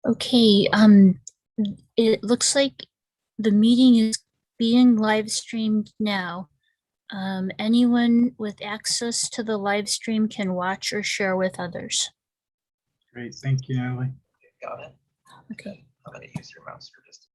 Okay, it looks like the meeting is being live streamed now. Anyone with access to the live stream can watch or share with others. Great, thank you, Natalie. Got it. Okay. I'm going to use your mouse for just.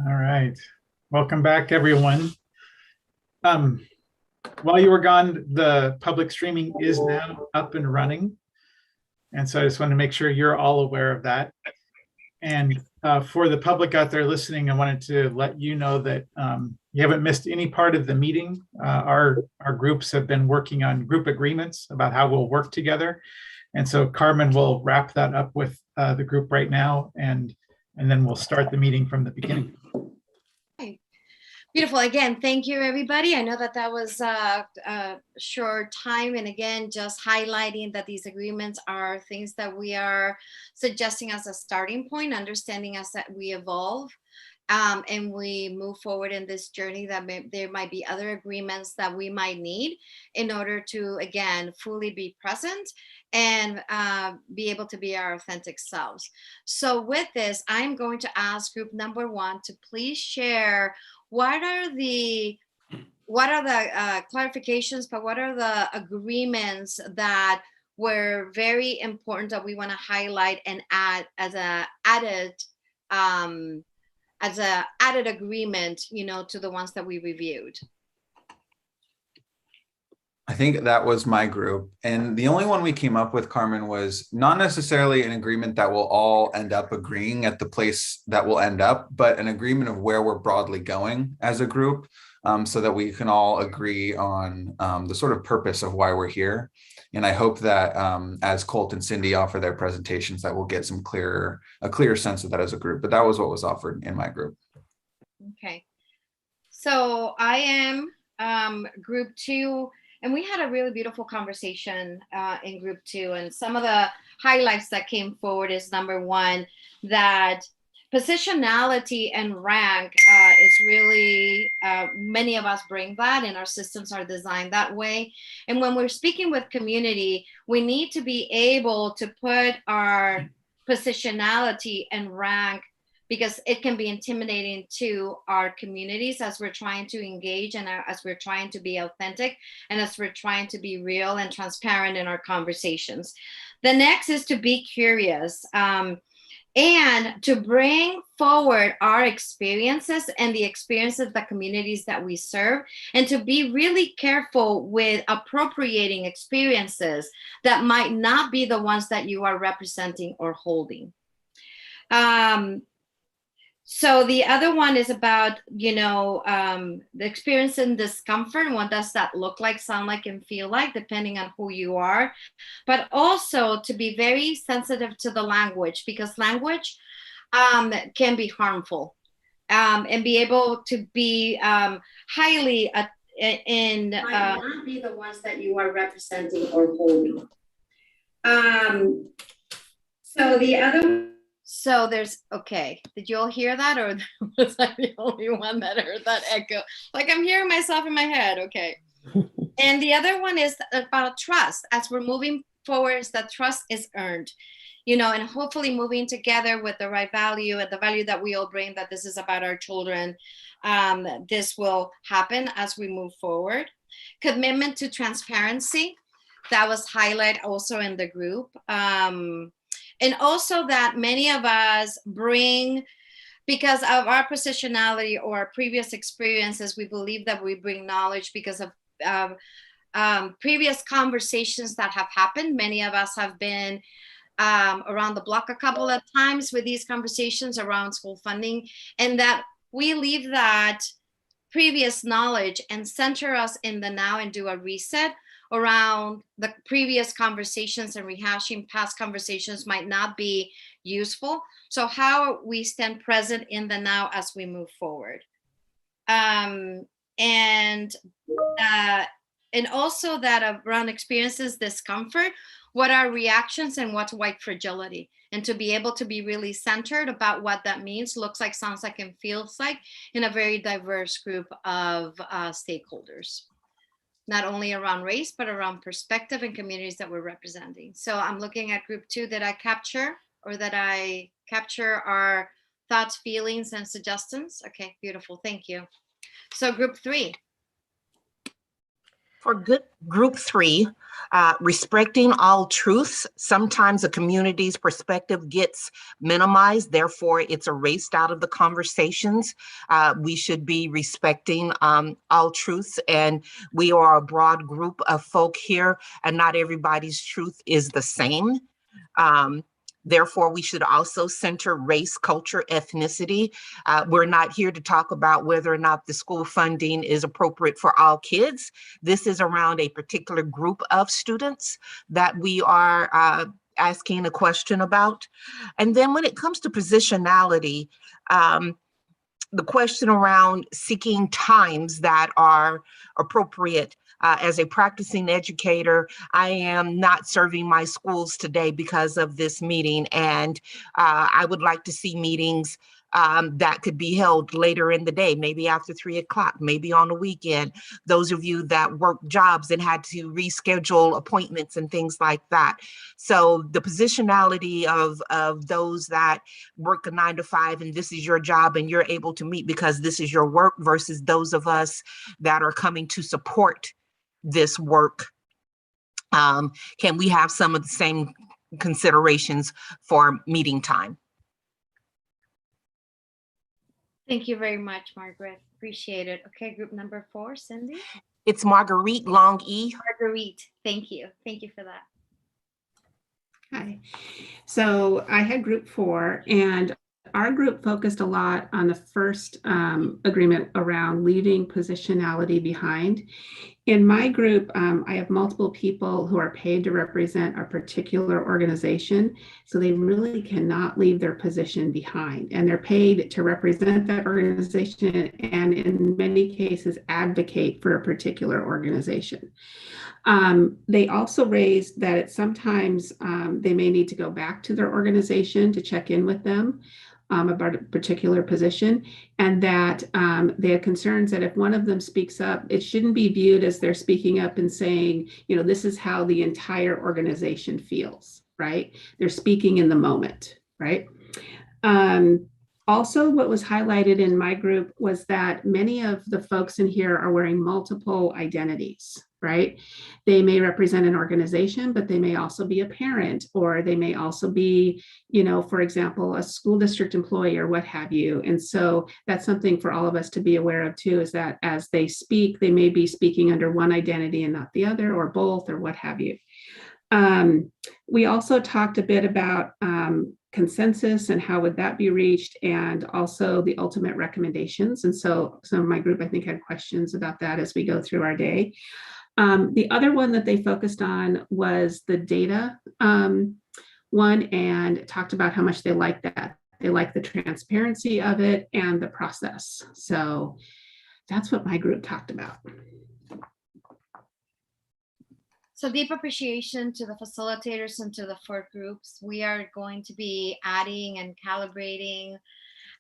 All right, welcome back, everyone. While you were gone, the public streaming is now up and running. And so I just want to make sure you're all aware of that. And for the public out there listening, I wanted to let you know that you haven't missed any part of the meeting. Our groups have been working on group agreements about how we'll work together. And so Carmen will wrap that up with the group right now, and then we'll start the meeting from the beginning. Okay. Beautiful. Again, thank you, everybody. I know that was a short time. And again, just highlighting that these agreements are things that we are suggesting as a starting point, understanding as that we evolve and we move forward in this journey, that there might be other agreements that we might need in order to, again, fully be present and be able to be our authentic selves. So with this, I'm going to ask group number 1 to please share what are the clarifications, but what are the agreements that were very important that we want to highlight and add as a added agreement, to the ones that we reviewed. I think that was my group. And the only one we came up with, Carmen, was not necessarily an agreement that we'll all end up agreeing at the place that we'll end up, but an agreement of where we're broadly going as a group, so that we can all agree on the sort of purpose of why we're here. And I hope that as Colt and Cindy offer their presentations, that we'll get a clearer sense of that as a group. But that was what was offered in my group. Okay. So I am group 2. And we had a really beautiful conversation in group 2. And some of the highlights that came forward is number 1, that positionality and rank is really, many of us bring that, and our systems are designed that way. And when we're speaking with community, we need to be able to put our positionality and rank, because it can be intimidating to our communities as we're trying to engage and as we're trying to be authentic and as we're trying to be real and transparent in our conversations. The next is to be curious and to bring forward our experiences and the experiences of the communities that we serve, and to be really careful with appropriating experiences that might not be the ones that you are representing or holding. So the other one is about, the experience and discomfort. What does that look like, sound like, and feel like, depending on who you are? But also to be very sensitive to the language, because language can be harmful, and be able to be highly in Might not be the ones that you are representing or holding. So the other. So there's, okay, did you all hear that, or was I the only one that heard that echo? Like, I'm hearing myself in my head, okay. And the other one is about trust. As we're moving forward, is that trust is earned, you know, and hopefully moving together with the right value and the value that we all bring, that this is about our children. This will happen as we move forward. Commitment to transparency, that was highlighted also in the group. And also that many of us bring, because of our positionality or our previous experiences, we believe that we bring knowledge because of previous conversations that have happened. Many of us have been around the block a couple of times with these conversations around school funding, and that we leave that previous knowledge and center us in the now and do a reset around the previous conversations, and rehashing past conversations might not be useful. So how we stand present in the now as we move forward. And also that around experiences discomfort, what are reactions and what's white fragility, and to be able to be really centered about what that means, looks like, sounds like, and feels like in a very diverse group of stakeholders, not only around race, but around perspective and communities that we're representing. So I'm looking at group 2. Did I capture our thoughts, feelings, and suggestions? Okay, beautiful, thank you. So group 3. For group 3, respecting all truths. Sometimes a community's perspective gets minimized, therefore it's erased out of the conversations. We should be respecting all truths, and we are a broad group of folk here, and not everybody's truth is the same. Therefore, we should also center race, culture, ethnicity. We're not here to talk about whether or not the school funding is appropriate for all kids. This is around a particular group of students that we are asking a question about. And then when it comes to positionality, the question around seeking times that are appropriate. As a practicing educator, I am not serving my schools today because of this meeting, and I would like to see meetings that could be held later in the day, maybe after 3 o'clock, maybe on a weekend. Those of you that work jobs and had to reschedule appointments and things like that. So the positionality of those that work a 9 to 5 and this is your job and you're able to meet because this is your work, versus those of us that are coming to support this work. Can we have some of the same considerations for meeting time? Thank you very much, Margaret. Appreciate it. Okay, group number 4, Cindy. It's Marguerite, long E. Marguerite, thank you. Thank you for that. Hi. So I had group 4, and our group focused a lot on the first agreement around leaving positionality behind. In my group, I have multiple people who are paid to represent a particular organization, so they really cannot leave their position behind. And they're paid to represent that organization and in many cases advocate for a particular organization. They also raised that sometimes they may need to go back to their organization to check in with them about a particular position, and that they had concerns that if one of them speaks up, it shouldn't be viewed as they're speaking up and saying, you know, this is how the entire organization feels, right? They're speaking in the moment, right? Also, what was highlighted in my group was that many of the folks in here are wearing multiple identities, right? They may represent an organization, but they may also be a parent, or they may also be, you know, for example, a school district employee or what have you. And so that's something for all of us to be aware of too, is that as they speak, they may be speaking under one identity and not the other, or both, or what have you. We also talked a bit about consensus and how would that be reached, and also the ultimate recommendations. And so some of my group, I think, had questions about that as we go through our day. The other one that they focused on was the data one, and talked about how much they like that. They like the transparency of it and the process. So that's what my group talked about. So deep appreciation to the facilitators and to the 4 groups. We are going to be adding and calibrating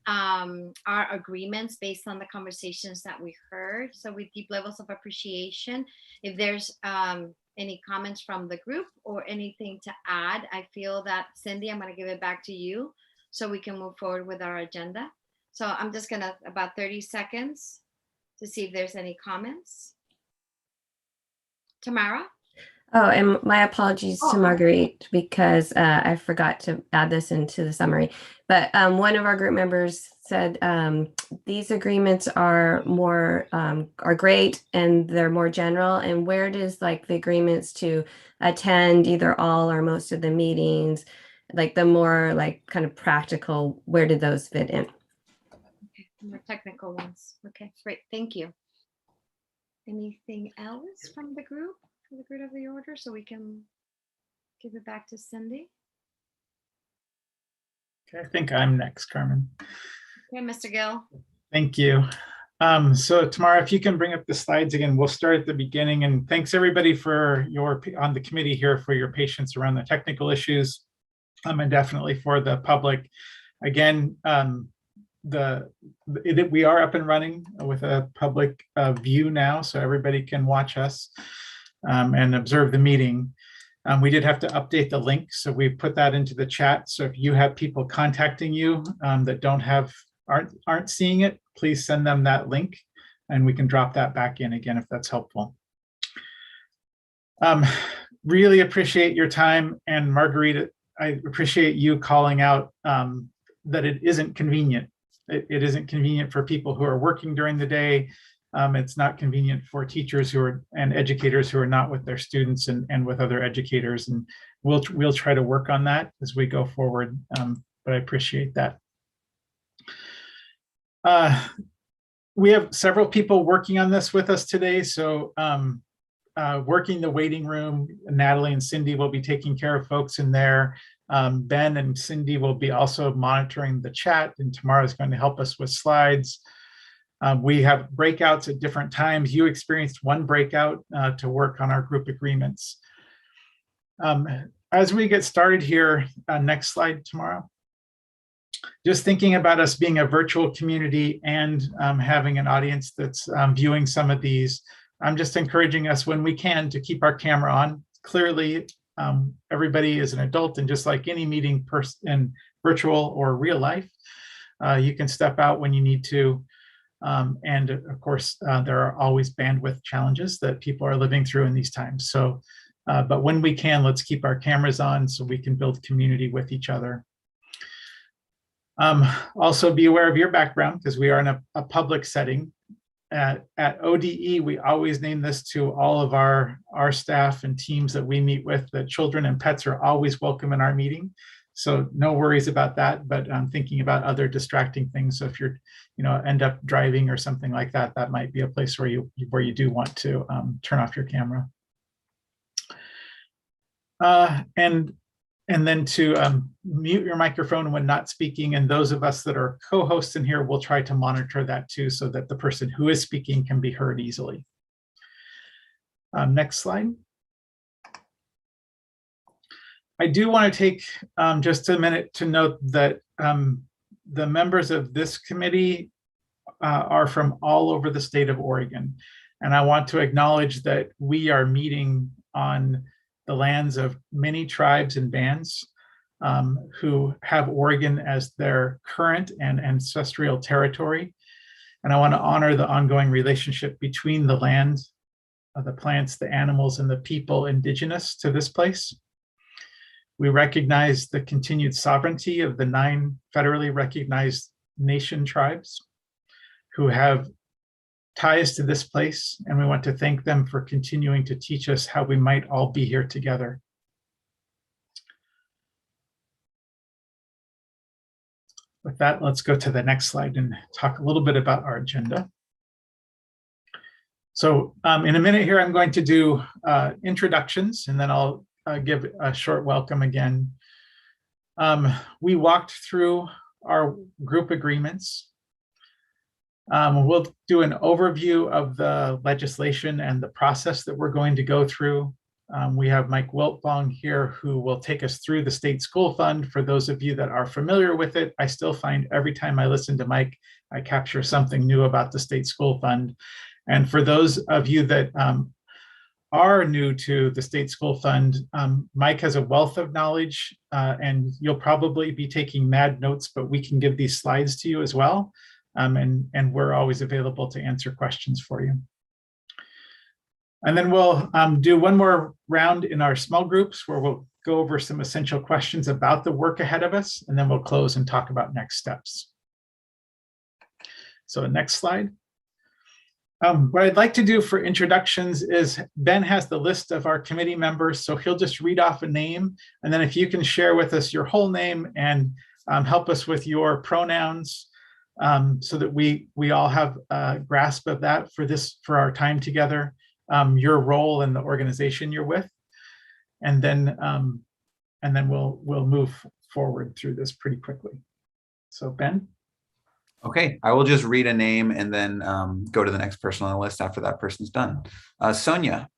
our agreements based on the conversations that we heard. So with deep levels of appreciation, if there's any comments from the group or anything to add, I feel that Cindy, I'm going to give it back to you so we can move forward with our agenda. So I'm just gonna about 30 seconds to see if there's any comments. Tamara? Oh, and my apologies Oh, to Marguerite because I forgot to add this into the summary. But one of our group members said these agreements are more are great and they're more general. And where does like the agreements to attend either all or most of the meetings, like the more like kind of practical, where did those fit in? Okay, more technical ones. Okay, great. Thank you. Anything else from the group? For the good of the order, so we can give it back to Cindy. Okay, I think I'm next, Carmen. Okay, Mr. Gill. Thank you. So Tamara, if you can bring up the slides again, we'll start at the beginning. And thanks everybody for on the committee here for your patience around the technical issues. And definitely for the public. Again, we are up and running with a public view now, so everybody can watch us and observe the meeting. We did have to update the link, so we put that into the chat. So if you have people contacting you that aren't seeing it, please send them that link, and we can drop that back in again if that's helpful. Really appreciate your time, and Marguerite, I appreciate you calling out that it isn't convenient. It isn't convenient for people who are working during the day. It's not convenient for teachers and educators who are not with their students and with other educators. And we'll try to work on that as we go forward. But I appreciate that. We have several people working on this with us today. So working the waiting room, Natalie and Cindy will be taking care of folks in there. Ben and Cindy will be also monitoring the chat, and Tamara is going to help us with slides. We have breakouts at different times. You experienced one breakout to work on our group agreements. As we get started here, next slide, Tamara. Just thinking about us being a virtual community and having an audience that's viewing some of these, I'm just encouraging us when we can to keep our camera on. Clearly, everybody is an adult, and just like any meeting in virtual or real life, you can step out when you need to. And of course, there are always bandwidth challenges that people are living through in these times. So, but when we can, let's keep our cameras on so we can build community with each other. Also be aware of your background, because we are in a public setting. At ODE, we always name this to all of our staff and teams that we meet with, that children and pets are always welcome in our meeting. So no worries about that, but I'm thinking about other distracting things. So if you're, end up driving or something like that, that might be a place where you do want to turn off your camera. And then to mute your microphone when not speaking. And those of us that are co-hosts in here will try to monitor that too, so that the person who is speaking can be heard easily. Next slide. I do want to take just a minute to note that the members of this committee are from all over the state of Oregon. And I want to acknowledge that we are meeting on the lands of many tribes and bands who have Oregon as their current and ancestral territory. And I want to honor the ongoing relationship between the land, the plants, the animals, and the people indigenous to this place. We recognize the continued sovereignty of the 9 federally recognized nation tribes who have ties to this place, and we want to thank them for continuing to teach us how we might all be here together. With that, let's go to the next slide and talk a little bit about our agenda. So in a minute here, I'm going to do introductions, and then I'll give a short welcome again. We walked through our group agreements. We'll do an overview of the legislation and the process that we're going to go through. We have Mike Wiltfong here who will take us through the state school fund. For those of you that are familiar with it, I still find every time I listen to Mike, I capture something new about the state school fund. And for those of you that are new to the state school fund, Mike has a wealth of knowledge, and you'll probably be taking mad notes, but we can give these slides to you as well. And we're always available to answer questions for you. And then we'll do one more round in our small groups where we'll go over some essential questions about the work ahead of us, and then we'll close and talk about next steps. So next slide. What I'd like to do for introductions is Ben has the list of our committee members, so he'll just read off a name, and then if you can share with us your whole name and help us with your pronouns, so that we all have a grasp of that for our time together, your role in the organization you're with, and then we'll move forward through this pretty quickly. So Ben. Okay, I will just read a name and then go to the next person on the list after that person's done. Sonia.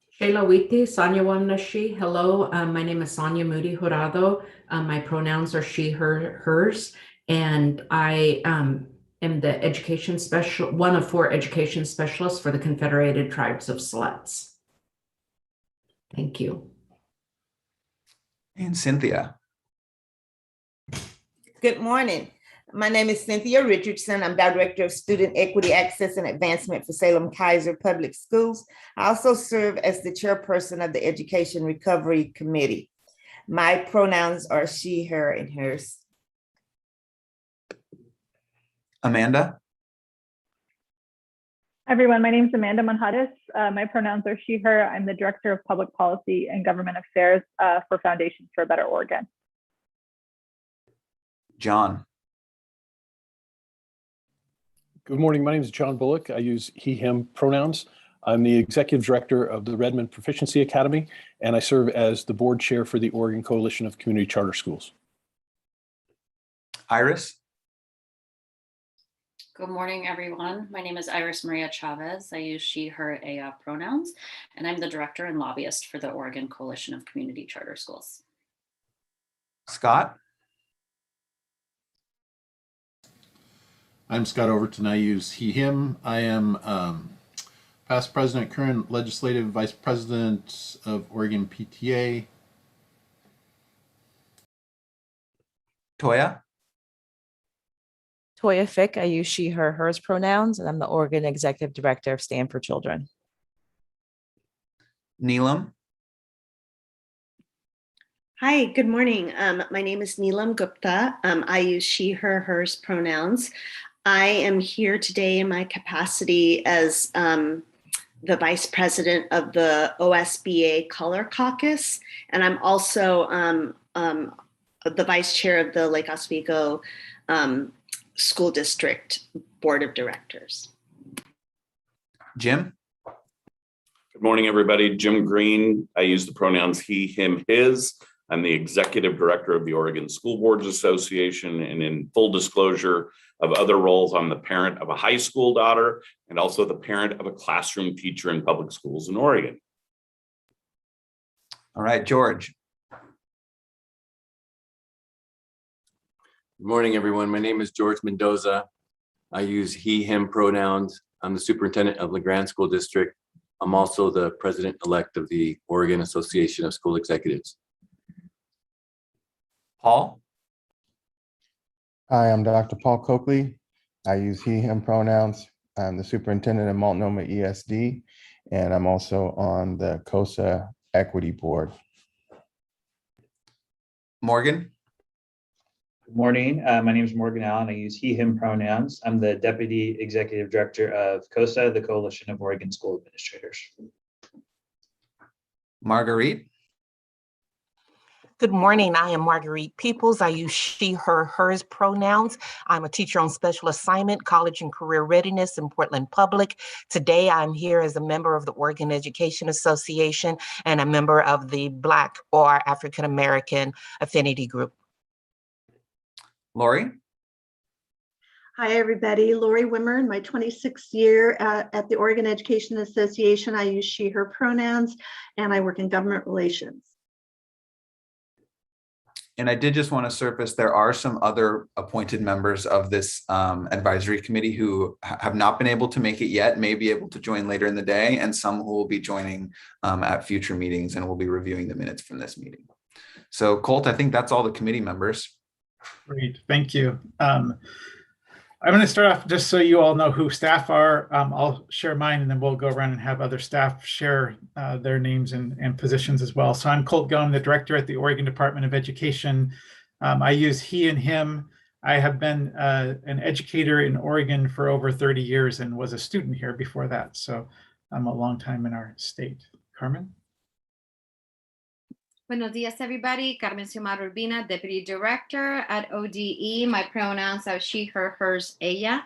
Sheila Witi, Sonia Wamnashi. Hello, my name is Sonia Moody Jurado. My pronouns are she, her, hers, and I am the education one of 4 education specialists for the Confederated Tribes of Sluts. Thank you. And Cynthia. Good morning. My name is Cynthia Richardson. I'm Director of Student Equity Access and Advancement for Salem-Keizer Public Schools. I also serve as the chairperson of the Education Recovery Committee. My pronouns are she, her, and hers. Amanda. Everyone, my name is Amanda Manhadas. My pronouns are she, her. I'm the Director of Public Policy and Government Affairs for Foundations for a Better Oregon. John. Good morning. My name is John Bullock. I use he, him pronouns. I'm the Executive Director of the Redmond Proficiency Academy, and I serve as the board chair for the Oregon Coalition of Community Charter Schools. Iris. Good morning, everyone. My name is Iris Maria Chavez. I use she, her, pronouns, and I'm the director and lobbyist for the Oregon Coalition of Community Charter Schools. Scott. I'm Scott Overton. I use he, him. I am past president, current legislative vice president of Oregon PTA. Toya. Toya Fick. I use she, her, hers pronouns, and I'm the Oregon Executive Director of Stand for Children. Neelam. Hi, good morning. My name is Neelam Gupta. I use she, her, hers pronouns. I am here today in my capacity as the vice president of the OSBA Color Caucus, and I'm also the vice chair of the Lake Oswego School District Board of Directors. Jim. Good morning, everybody. Jim Green. I use the pronouns he, him, his. I'm the executive director of the Oregon School Boards Association, and in full disclosure of other roles, I'm the parent of a high school daughter and also the parent of a classroom teacher in public schools in Oregon. All right, George. Good morning, everyone. My name is George Mendoza. I use he, him pronouns. I'm the superintendent of LeGrand School District. I'm also the president-elect of the Oregon Association of School Executives. Paul. Hi, I'm Dr. Paul Coakley. I use he, him pronouns. I'm the superintendent of Multnomah ESD, and I'm also on the COSA Equity Board. Morgan. Good morning. My name is Morgan Allen. I use he, him pronouns. I'm the Deputy Executive Director of COSA, the Coalition of Oregon School Administrators. Marguerite. Good morning. I am Marguerite Peoples. I use she, her, hers pronouns. I'm a teacher on special assignment, college and career readiness in Portland Public. Today, I'm here as a member of the Oregon Education Association and a member of the Black or African American Affinity Group. Lori. Hi, everybody. Lori Wimmer, in my 26th year at the Oregon Education Association. I use she, her pronouns, and I work in government relations. And I did just want to surface, there are some other appointed members of this advisory committee who have not been able to make it yet, may be able to join later in the day, and some who will be joining at future meetings and will be reviewing the minutes from this meeting. So Colt, I think that's all the committee members. Great, thank you. I'm going to start off just so you all know who staff are. I'll share mine and then we'll go around and have other staff share their names and positions as well. So I'm Colt Gohm, the director at the Oregon Department of Education. I use he and him. I have been an educator in Oregon for over 30 years and was a student here before that. So I'm a long time in our state. Carmen? Buenos dias, everybody. Carmen Xiomara Urbina, Deputy Director at ODE. My pronouns are she, her, hers, ella.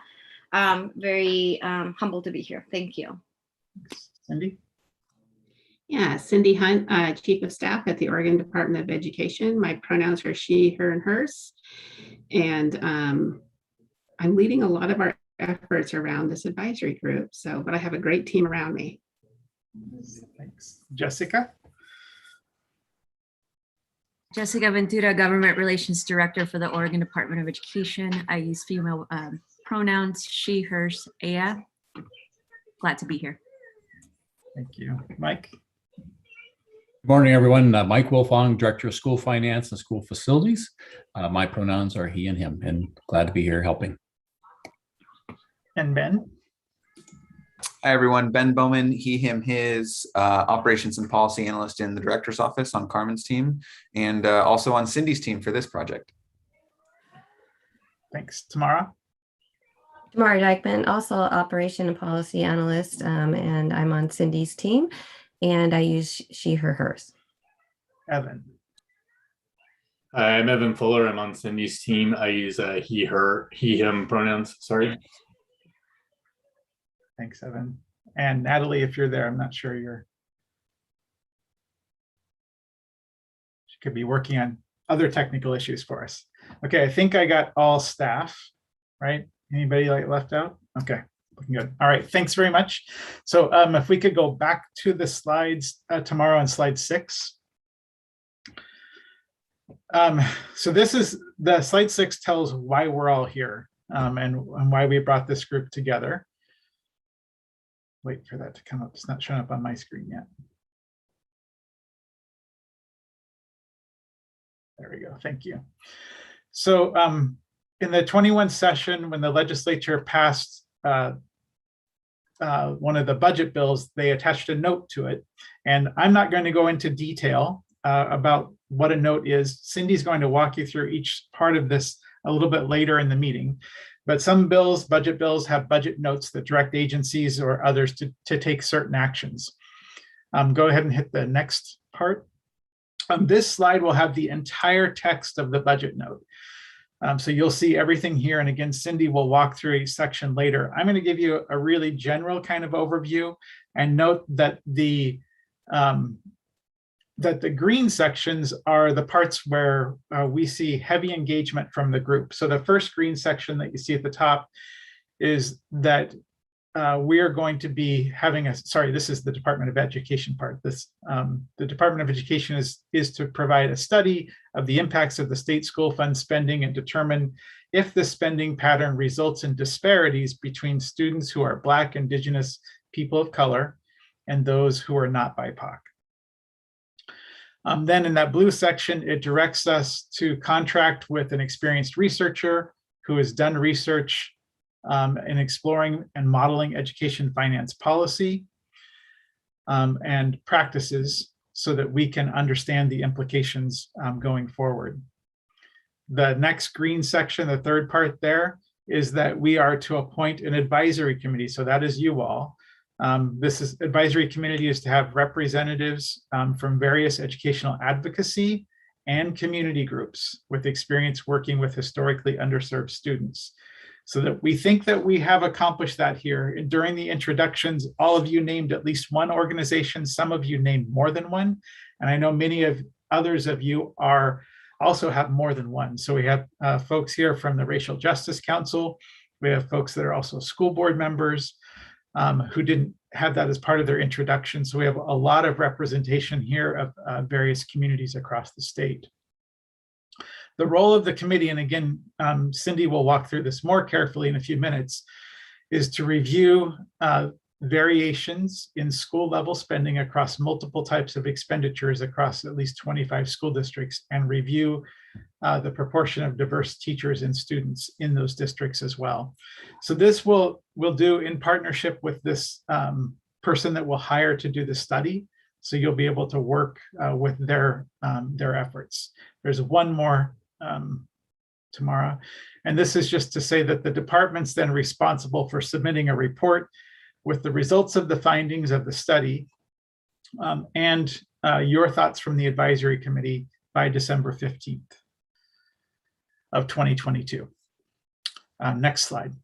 Very humble to be here. Thank you. Cindy? Yeah, Cindy Hunt, Chief of Staff at the Oregon Department of Education. My pronouns are she, her, and hers. And I'm leading a lot of our efforts around this advisory group. But I have a great team around me. Thanks. Jessica? Jessica Ventura, Government Relations Director for the Oregon Department of Education. I use female pronouns, she, hers, ella. Glad to be here. Thank you. Mike? Good morning, everyone. Mike Wilfong, Director of School Finance and School Facilities. My pronouns are he and him, and glad to be here helping. And Ben? Hi, everyone. Ben Bowman, he, him, his, operations and policy analyst in the director's office on Carmen's team, and also on Cindy's team for this project. Thanks. Tamara? Tamara Dykeman, also operation and policy analyst, and I'm on Cindy's team, and I use she, her, hers. Evan? I'm Evan Fuller. I'm on Cindy's team. I use he, her, he, him pronouns. Sorry. Thanks, Evan. And Natalie, if you're there, I'm not sure she could be working on other technical issues for us. Okay, I think I got all staff, right? Anybody like left out? Okay, looking good. All right, thanks very much. So if we could go back to the slides tomorrow on slide 6. So this is the slide 6 tells why we're all here and why we brought this group together. Wait for that to come up. It's not showing up on my screen yet. There we go. Thank you. So in the 21 session, when the legislature passed one of the budget bills, they attached a note to it. And I'm not going to go into detail about what a note is. Cindy's going to walk you through each part of this a little bit later in the meeting. But some bills, budget bills, have budget notes that direct agencies or others to take certain actions. Go ahead and hit the next part. This slide will have the entire text of the budget note. So you'll see everything here. And again, Cindy will walk through each section later. I'm going to give you a really general kind of overview and note that the green sections are the parts where we see heavy engagement from the group. So the first green section that you see at the top is that we are going to be having this is the Department of Education part. The Department of Education is to provide a study of the impacts of the state school fund spending and determine if the spending pattern results in disparities between students who are Black, Indigenous, people of color, and those who are not BIPOC. Then in that blue section, it directs us to contract with an experienced researcher who has done research in exploring and modeling education finance policy and practices so that we can understand the implications going forward. The next green section, the third part there, is that we are to appoint an advisory committee. So that is you all. This advisory committee is to have representatives from various educational advocacy and community groups with experience working with historically underserved students. So that we think that we have accomplished that here. And during the introductions, all of you named at least one organization, some of you named more than one. And I know many of others of you also have more than one. So we have folks here from the Racial Justice Council, We have folks that are also school board members who didn't have that as part of their introduction. So we have a lot of representation here of various communities across the state. The role of the committee, and again, Cindy will walk through this more carefully in a few minutes, is to review variations in school level spending across multiple types of expenditures across at least 25 school districts, and review the proportion of diverse teachers and students in those districts as well. So this we'll do in partnership with this person that we'll hire to do the study. So you'll be able to work with their efforts. There's one more tomorrow. And this is just to say that the department's then responsible for submitting a report with the results of the findings of the study and your thoughts from the advisory committee by December 15th of 2022. Next slide.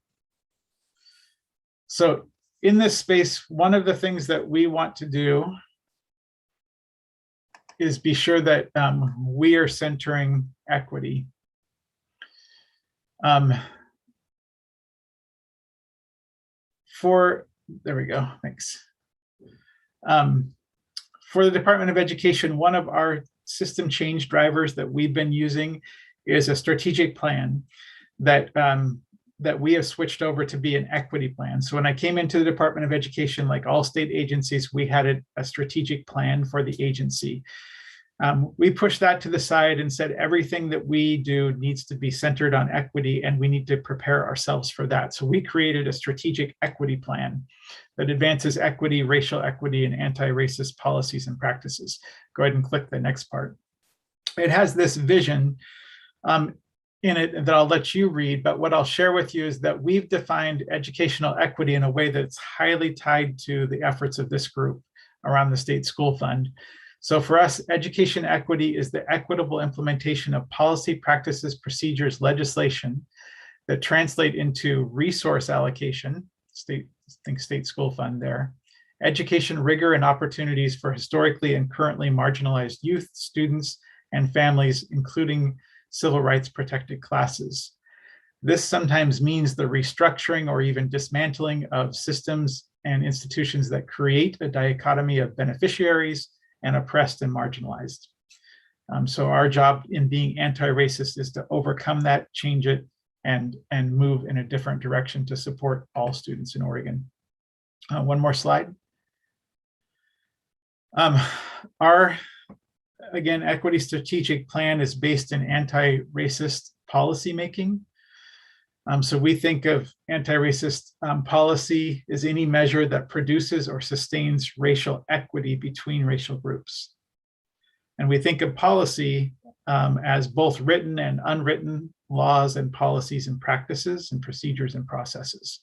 So in this space, one of the things that we want to do is be sure that we are centering equity. There we go, thanks. For the Department of Education, one of our system change drivers that we've been using is a strategic plan that we have switched over to be an equity plan. So when I came into the Department of Education, like all state agencies, we had a strategic plan for the agency. We pushed that to the side and said everything that we do needs to be centered on equity, and we need to prepare ourselves for that. So we created a strategic equity plan that advances equity, racial equity, and anti-racist policies and practices. Go ahead and click the next part. It has this vision in it that I'll let you read, but what I'll share with you is that we've defined educational equity in a way that's highly tied to the efforts of this group around the state school fund. So for us, education equity is the equitable implementation of policy, practices, procedures, legislation that translate into resource allocation, think state school fund there, education rigor and opportunities for historically and currently marginalized youth, students, and families, including civil rights protected classes. This sometimes means the restructuring or even dismantling of systems and institutions that create a dichotomy of beneficiaries and oppressed and marginalized. So our job in being anti-racist is to overcome that, change it, and move in a different direction to support all students in Oregon. One more slide. Our, again, equity strategic plan is based in anti-racist policymaking. So we think of anti-racist policy as any measure that produces or sustains racial equity between racial groups. And we think of policy as both written and unwritten laws and policies and practices and procedures and processes.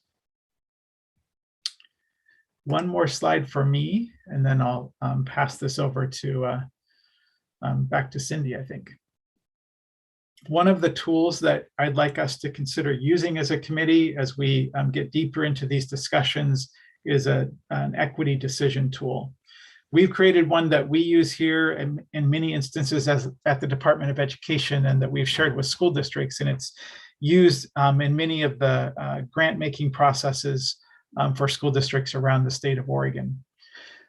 One more slide for me, and then I'll pass this over to back to Cindy, I think. One of the tools that I'd like us to consider using as a committee as we get deeper into these discussions is an equity decision tool. We've created one that we use here in many instances at the Department of Education, and that we've shared with school districts, and it's used in many of the grant-making processes for school districts around the state of Oregon.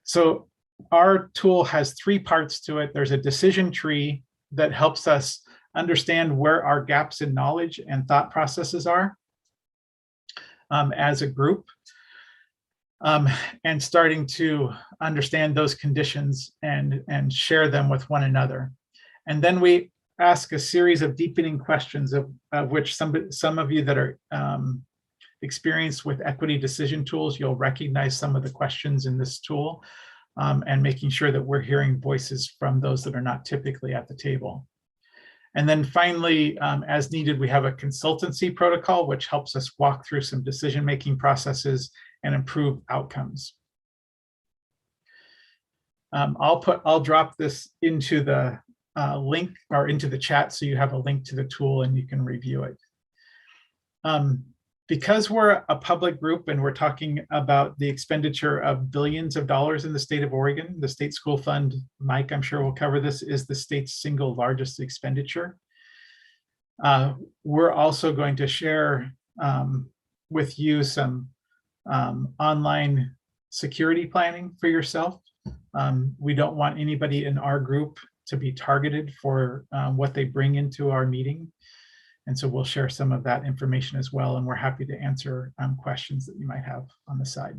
So our tool has three parts to it. There's a decision tree that helps us understand where our gaps in knowledge and thought processes are as a group, and starting to understand those conditions and share them with one another. And then we ask a series of deepening questions of which some of you that are experienced with equity decision tools, you'll recognize some of the questions in this tool, and making sure that we're hearing voices from those that are not typically at the table. And then finally, as needed, we have a consultancy protocol, which helps us walk through some decision-making processes and improve outcomes. I'll drop this into the link or into the chat, so you have a link to the tool and you can review it. Because we're a public group and we're talking about the expenditure of billions of dollars in the state of Oregon, the state school fund, Mike, I'm sure will cover this, is the state's single largest expenditure. We're also going to share with you some online security planning for yourself. We don't want anybody in our group to be targeted for what they bring into our meeting. And so we'll share some of that information as well. And we're happy to answer questions that you might have on the side.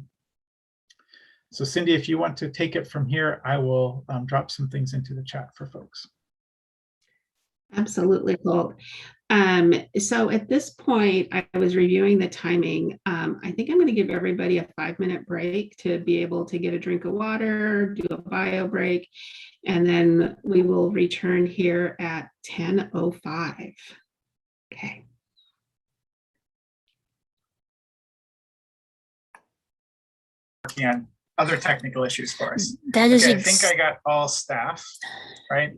So Cindy, if you want to take it from here, I will drop some things into the chat for folks. Absolutely, Colt. So at this point, I was reviewing the timing. I think I'm going to give everybody a 5-minute break to be able to get a drink of water, do a bio break, and then we will return here at 10:05. Okay. Working on other technical issues for us. That is okay, I think I got all staff, right?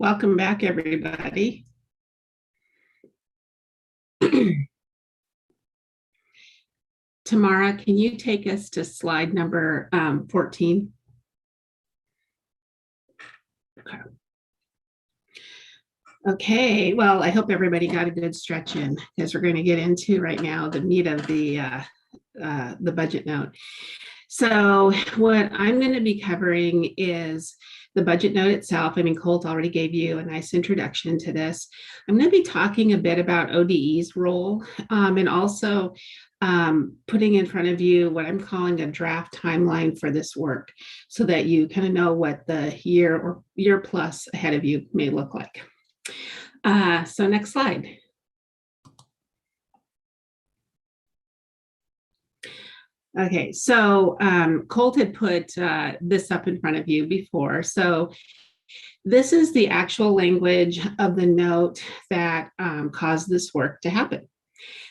Welcome back, everybody. Tamara, can you take us to slide number 14? Okay. Okay, well, I hope everybody got a good stretch in, because we're going to get into right now the meat of the budget note. So what I'm going to be covering is the budget note itself. I mean, Colt already gave you a nice introduction to this. I'm going to be talking a bit about ODE's role, and also putting in front of you what I'm calling a draft timeline for this work, so that you kind of know what the year or year plus ahead of you may look like. So next slide. Okay, so Colt had put this up in front of you before. So this is the actual language of the note that caused this work to happen.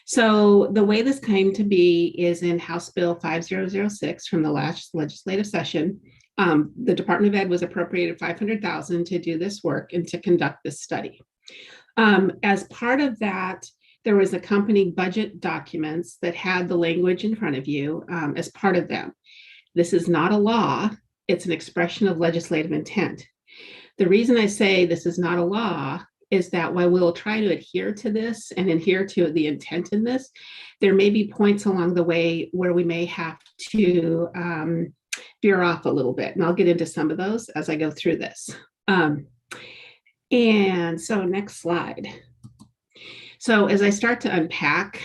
So the way this came to be is in House Bill 5006 from the last legislative session. The Department of Ed was appropriated $500,000 to do this work and to conduct this study. As part of that, there was accompanying budget documents that had the language in front of you as part of them. This is not a law, it's an expression of legislative intent. The reason I say this is not a law is that while we'll try to adhere to this and adhere to the intent in this, there may be points along the way where we may have to veer off a little bit. And I'll get into some of those as I go through this. And so next slide. So as I start to unpack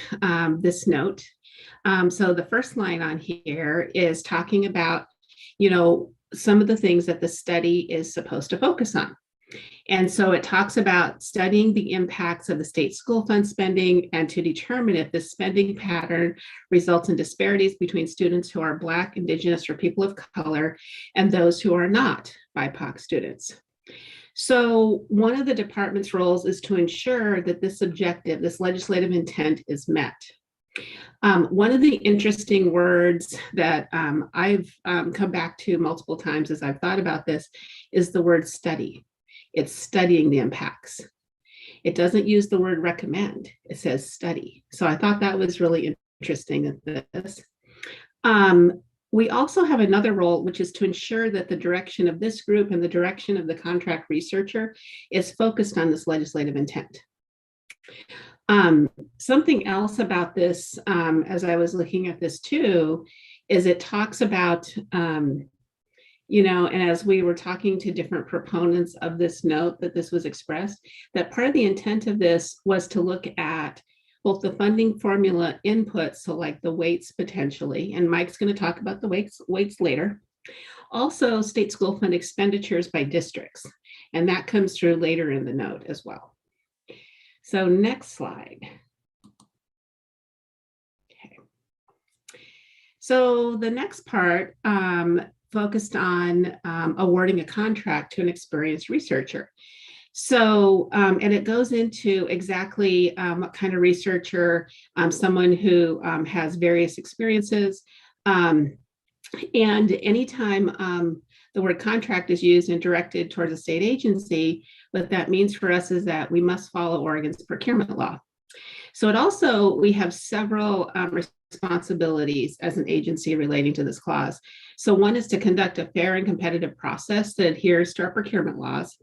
this note, so the first line on here is talking about, you know, some of the things that the study is supposed to focus on. And so it talks about studying the impacts of the state school fund spending and to determine if this spending pattern results in disparities between students who are Black, Indigenous, or people of color and those who are not BIPOC students. So one of the department's roles is to ensure that this objective, this legislative intent, is met. One of the interesting words that I've come back to multiple times as I've thought about this is the word study. It's studying the impacts. It doesn't use the word recommend, it says study. So I thought that was really interesting at this. We also have another role, which is to ensure that the direction of this group and the direction of the contract researcher is focused on this legislative intent. Something else about this, as I was looking at this too, is it talks about, you know, and as we were talking to different proponents of this note that this was expressed, that part of the intent of this was to look at both the funding formula inputs, so like the weights potentially, and Mike's going to talk about the weights later. Also, state school fund expenditures by districts, and that comes through later in the note as well. So next slide. Okay. So the next part focused on awarding a contract to an experienced researcher. So, and it goes into exactly what kind of researcher, someone who has various experiences. And anytime the word contract is used and directed towards a state agency, what that means for us is that we must follow Oregon's procurement law. So it also, we have several responsibilities as an agency relating to this clause. So one is to conduct a fair and competitive process that adheres to our procurement laws.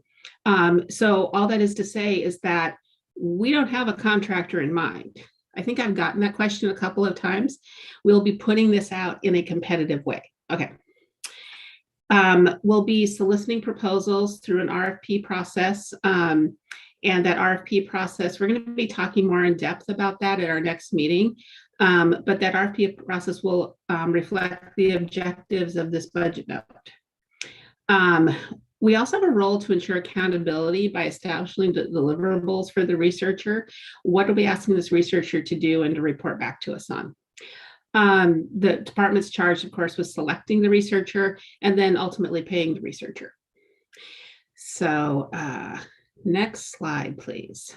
So all that is to say is that we don't have a contractor in mind. I think I've gotten that question a couple of times. We'll be putting this out in a competitive way. Okay. We'll be soliciting proposals through an RFP process. And that RFP process, we're going to be talking more in depth about that at our next meeting. But that RFP process will reflect the objectives of this budget note. We also have a role to ensure accountability by establishing the deliverables for the researcher. What are we asking this researcher to do and to report back to us on? The department's charged, of course, with selecting the researcher and then ultimately paying the researcher. So next slide, please.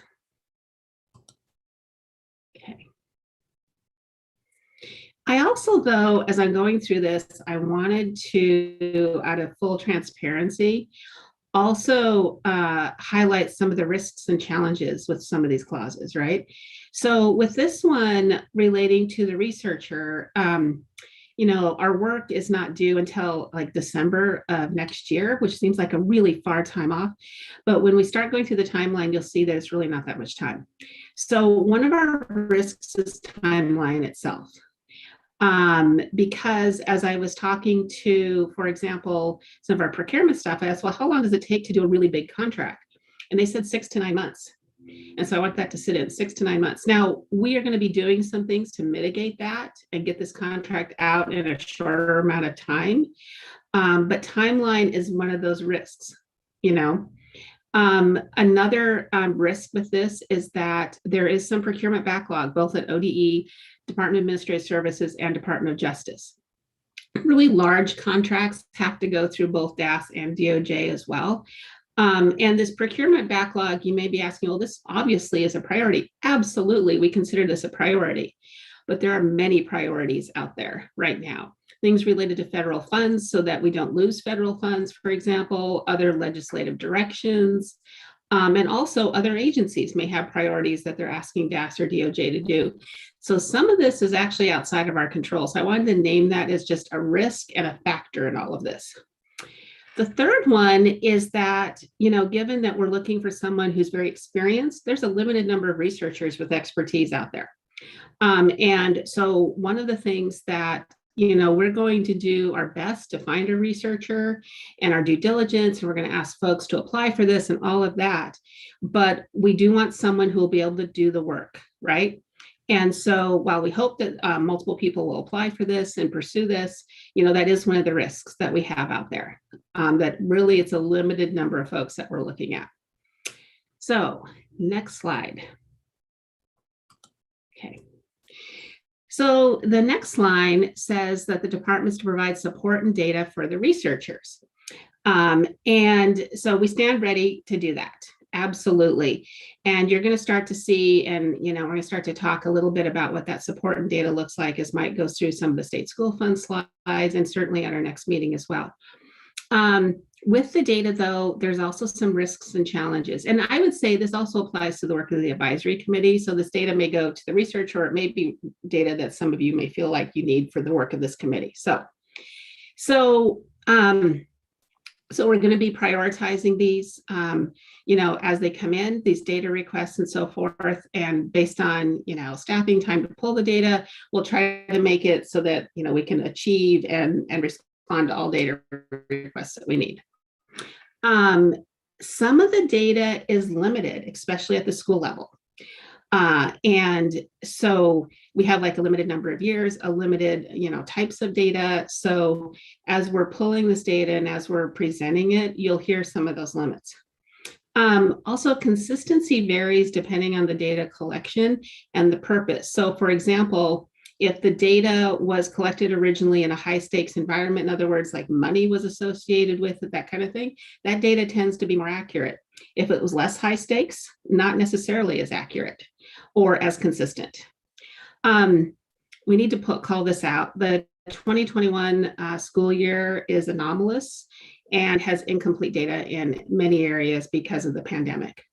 Okay. I also, though, as I'm going through this, I wanted to, out of full transparency, also highlights some of the risks and challenges with some of these clauses, right? So with this one relating to the researcher, you know, our work is not due until like December of next year, which seems like a really far time off. But when we start going through the timeline, you'll see that it's really not that much time. So one of our risks is timeline itself. Because as I was talking to, for example, some of our procurement staff, I asked, well, how long does it take to do a really big contract? And they said 6 to 9 months. And so I want that to sit in 6 to 9 months. Now, we are going to be doing some things to mitigate that and get this contract out in a shorter amount of time. But timeline is one of those risks, you know. Another risk with this is that there is some procurement backlog, both at ODE, Department of Administrative Services, and Department of Justice. Really large contracts have to go through both DAS and DOJ as well. And this procurement backlog, you may be asking, well, this obviously is a priority. Absolutely, we consider this a priority, but there are many priorities out there right now. Things related to federal funds so that we don't lose federal funds, for example, other legislative directions, and also other agencies may have priorities that they're asking DAS or DOJ to do. So some of this is actually outside of our control. So I wanted to name that as just a risk and a factor in all of this. The third one is that, you know, given that we're looking for someone who's very experienced, there's a limited number of researchers with expertise out there. And so one of the things that, you know, we're going to do our best to find a researcher and our due diligence, and we're going to ask folks to apply for this and all of that. But we do want someone who will be able to do the work, right? And so while we hope that multiple people will apply for this and pursue this, you know, that is one of the risks that we have out there, that really it's a limited number of folks that we're looking at. So next slide. Okay. So the next line says that the department is to provide support and data for the researchers. And so we stand ready to do that. Absolutely. And you're going to start to see, and, you know, we're going to start to talk a little bit about what that support and data looks like as Mike goes through some of the state school fund slides, and certainly at our next meeting as well. With the data, though, there's also some risks and challenges. And I would say this also applies to the work of the advisory committee. So this data may go to the research, or it may be data that some of you may feel like you need for the work of this committee. So we're going to be prioritizing these, you know, as they come in, these data requests and so forth. And based on, you know, staffing time to pull the data, we'll try to make it so that, you know, we can achieve and respond to all data requests that we need. Some of the data is limited, especially at the school level. And so we have like a limited number of years, a limited, you know, types of data. So as we're pulling this data and as we're presenting it, you'll hear some of those limits. Also, consistency varies depending on the data collection and the purpose. So for example, if the data was collected originally in a high stakes environment, in other words, like money was associated with it, that kind of thing, that data tends to be more accurate. If it was less high stakes, not necessarily as accurate or as consistent. We need to call this out. The 2021 school year is anomalous and has incomplete data in many areas because of the pandemic.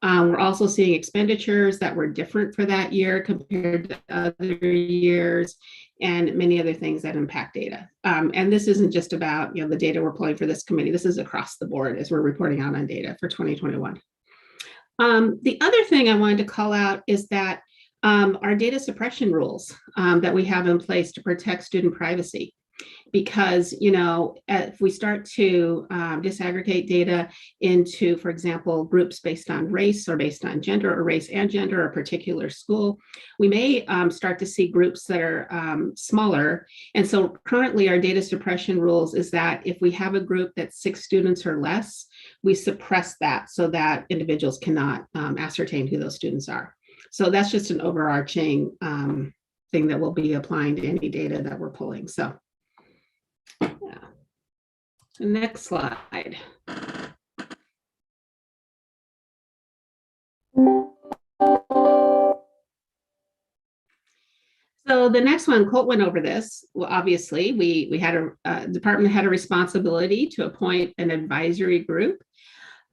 We're also seeing expenditures that were different for that year compared to other years, and many other things that impact data. And this isn't just about, you know, the data we're pulling for this committee. This is across the board as we're reporting out on data for 2021. The other thing I wanted to call out is that our data suppression rules that we have in place to protect student privacy. Because, you know, if we start to disaggregate data into, for example, groups based on race or based on gender, or race and gender, or a particular school, we may start to see groups that are smaller. And so currently our data suppression rules is that if we have a group that's 6 students or less, we suppress that so that individuals cannot ascertain who those students are. So that's just an overarching thing that we'll be applying to any data that we're pulling. So. Yeah. Next slide. So the next one, Colt went over this. Well, obviously, we had a department had a responsibility to appoint an advisory group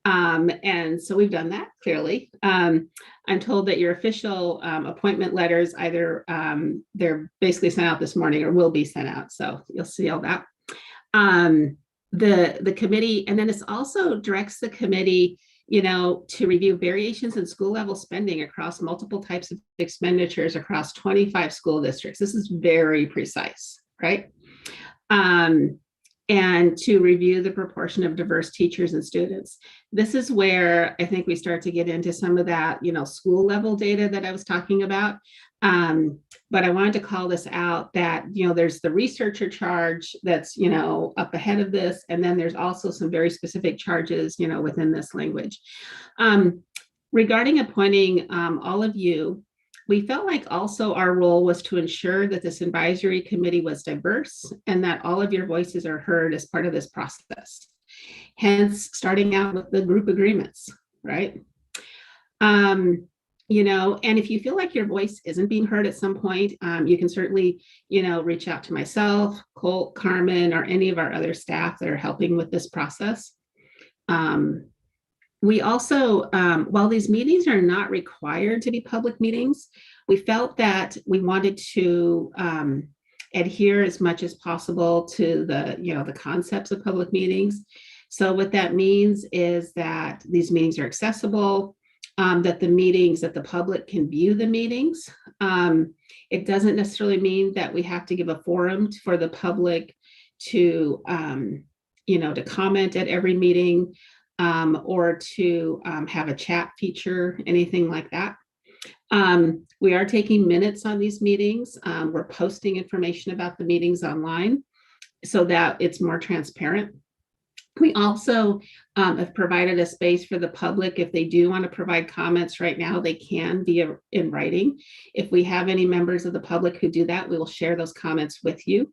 And so we've done that clearly. I'm told that your official appointment letters either they're basically sent out this morning or will be sent out. So you'll see all that. The committee, and then this also directs the committee, to review variations in school level spending across multiple types of expenditures across 25 school districts. This is very precise, right? And to review the proportion of diverse teachers and students. This is where I think we start to get into some of that, school level data that I was talking about. But I wanted to call this out that, there's the researcher charge that's, up ahead of this. And then there's also some very specific charges, within this language. Regarding appointing all of you, we felt like also our role was to ensure that this advisory committee was diverse and that all of your voices are heard as part of this process. Hence, starting out with the group agreements, right? And if you feel like your voice isn't being heard at some point, you can certainly, reach out to myself, Colt, Carmen, or any of our other staff that are helping with this process. We also, while these meetings are not required to be public meetings, we felt that we wanted to adhere as much as possible to the concepts of public meetings. So what that means is that these meetings are accessible, that the public can view the meetings. It doesn't necessarily mean that we have to give a forum for the public to, to comment at every meeting. Or to have a chat feature, anything like that. We are taking minutes on these meetings. We're posting information about the meetings online so that it's more transparent. We also have provided a space for the public. If they do want to provide comments right now, they can via in writing. If we have any members of the public who do that, we will share those comments with you.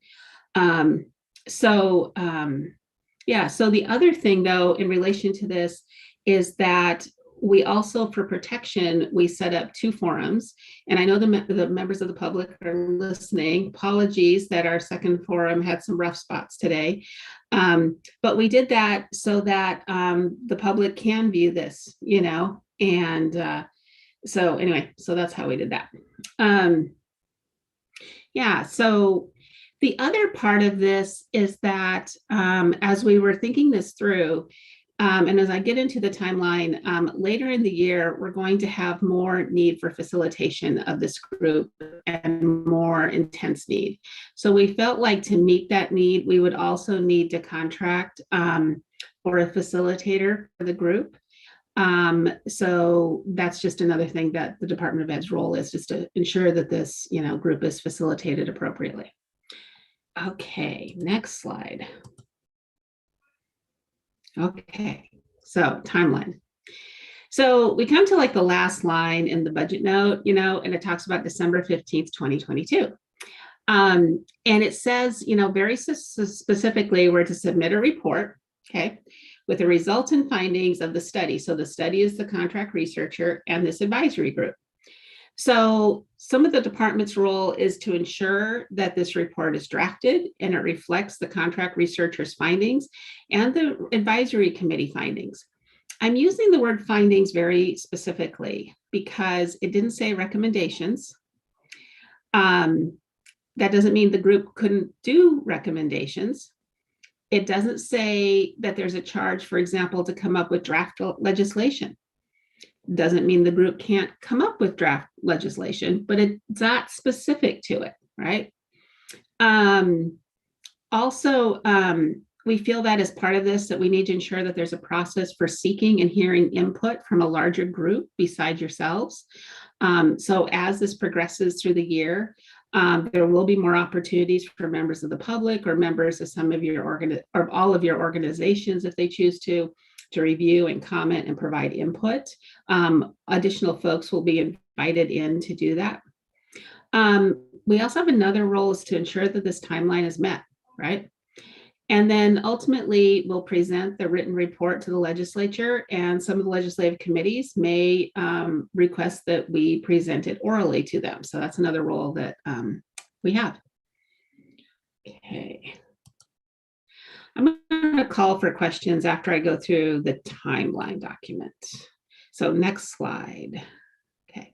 Yeah, so the other thing though, in relation to this is that we also, for protection, we set up 2 forums. And I know the members of the public are listening. Apologies that our second forum had some rough spots today. But we did that so that the public can view this, and so anyway, so that's how we did that. Yeah, so the other part of this is that as we were thinking this through, and as I get into the timeline, later in the year, we're going to have more need for facilitation of this group and more intense need. So we felt like to meet that need, we would also need to contract for a facilitator for the group. So that's just another thing that the Department of Ed's role is, just to ensure that this group is facilitated appropriately. Okay, next slide. Okay, so timeline. So we come to like the last line in the budget note, and it talks about December 15th, 2022. And it says, very specifically, we're to submit a report, okay, with the results and findings of the study. So the study is the contract researcher and this advisory group. So some of the department's role is to ensure that this report is drafted and it reflects the contract researcher's findings and the advisory committee findings. I'm using the word findings very specifically because it didn't say recommendations. That doesn't mean the group couldn't do recommendations. It doesn't say that there's a charge, for example, to come up with draft legislation. Doesn't mean the group can't come up with draft legislation, but it's not specific to it, right? Also, we feel that as part of this, that we need to ensure that there's a process for seeking and hearing input from a larger group besides yourselves. So as this progresses through the year, there will be more opportunities for members of the public or members of some of your or all of your organizations, if they choose to review and comment and provide input. Additional folks will be invited in to do that. We also have another role is to ensure that this timeline is met, right? And then ultimately we'll present the written report to the legislature, and some of the legislative committees may request that we present it orally to them. So that's another role that we have. Okay. I'm going to call for questions after I go through the timeline document. So next slide. Okay.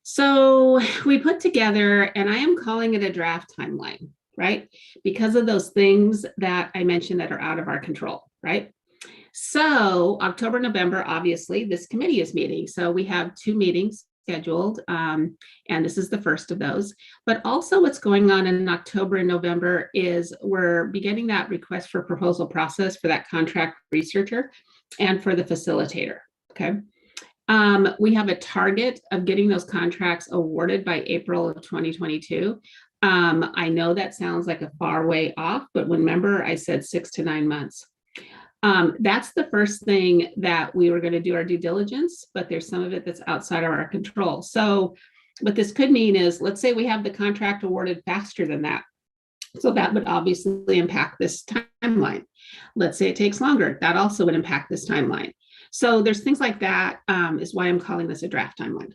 So we put together, and I am calling it a draft timeline, right? Because of those things that I mentioned that are out of our control, right? So October, November, obviously this committee is meeting. So we have 2 meetings scheduled, and this is the first of those. But also what's going on in October and November is we're beginning that request for proposal process for that contract researcher and for the facilitator, okay? We have a target of getting those contracts awarded by April of 2022. I know that sounds like a far way off, but remember I said 6 to 9 months. That's the first thing that we were going to do our due diligence, but there's some of it that's outside of our control. So what this could mean is, let's say we have the contract awarded faster than that. So that would obviously impact this timeline. Let's say it takes longer. That also would impact this timeline. So there's things like that, is why I'm calling this a draft timeline.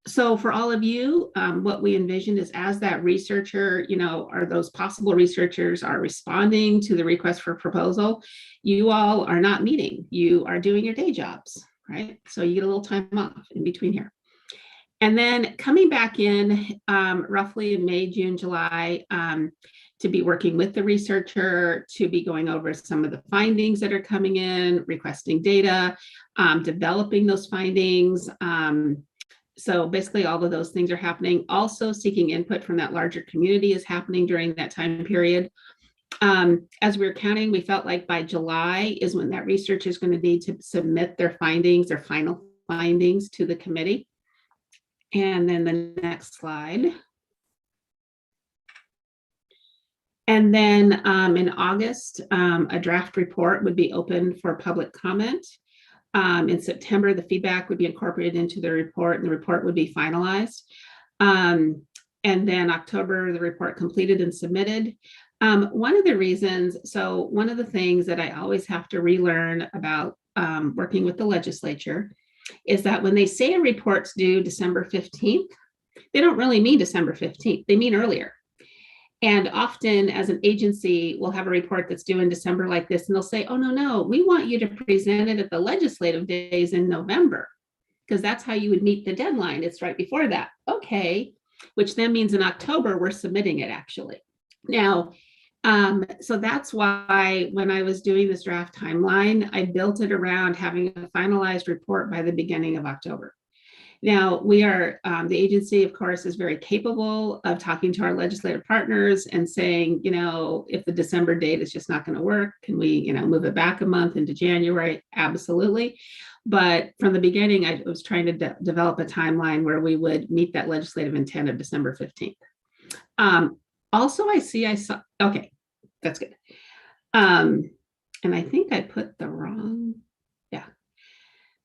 So for all of you, what we envision is as that researcher, or those possible researchers are responding to the request for proposal, you all are not meeting, you are doing your day jobs, right? So you get a little time off in between here. And then coming back in roughly in May, June, July, to be working with the researcher, to be going over some of the findings that are coming in, requesting data, developing those findings. So basically all of those things are happening. Also seeking input from that larger community is happening during that time period. As we were counting, we felt like by July is when that research is going to need to submit their findings, their final findings to the committee. And then the next slide. And then in August, a draft report would be open for public comment. In September, the feedback would be incorporated into the report and the report would be finalized. And then October, the report completed and submitted. One of the reasons, so one of the things that I always have to relearn about working with the legislature is that when they say a report's due December 15th, they don't really mean December 15th, they mean earlier. And often as an agency, we'll have a report that's due in December like this, and they'll say, oh, no, we want you to present it at the legislative days in November, because that's how you would meet the deadline. It's right before that. Okay, which then means in October, we're submitting it actually. Now, so that's why when I was doing this draft timeline, I built it around having a finalized report by the beginning of October. Now, we are, the agency, of course, is very capable of talking to our legislative partners and saying, if the December date is just not going to work, can we, move it back a month into January? Absolutely. But from the beginning, I was trying to develop a timeline where we would meet that legislative intent of December 15th. Also, I saw, okay, that's good. And I think I put the wrong, yeah.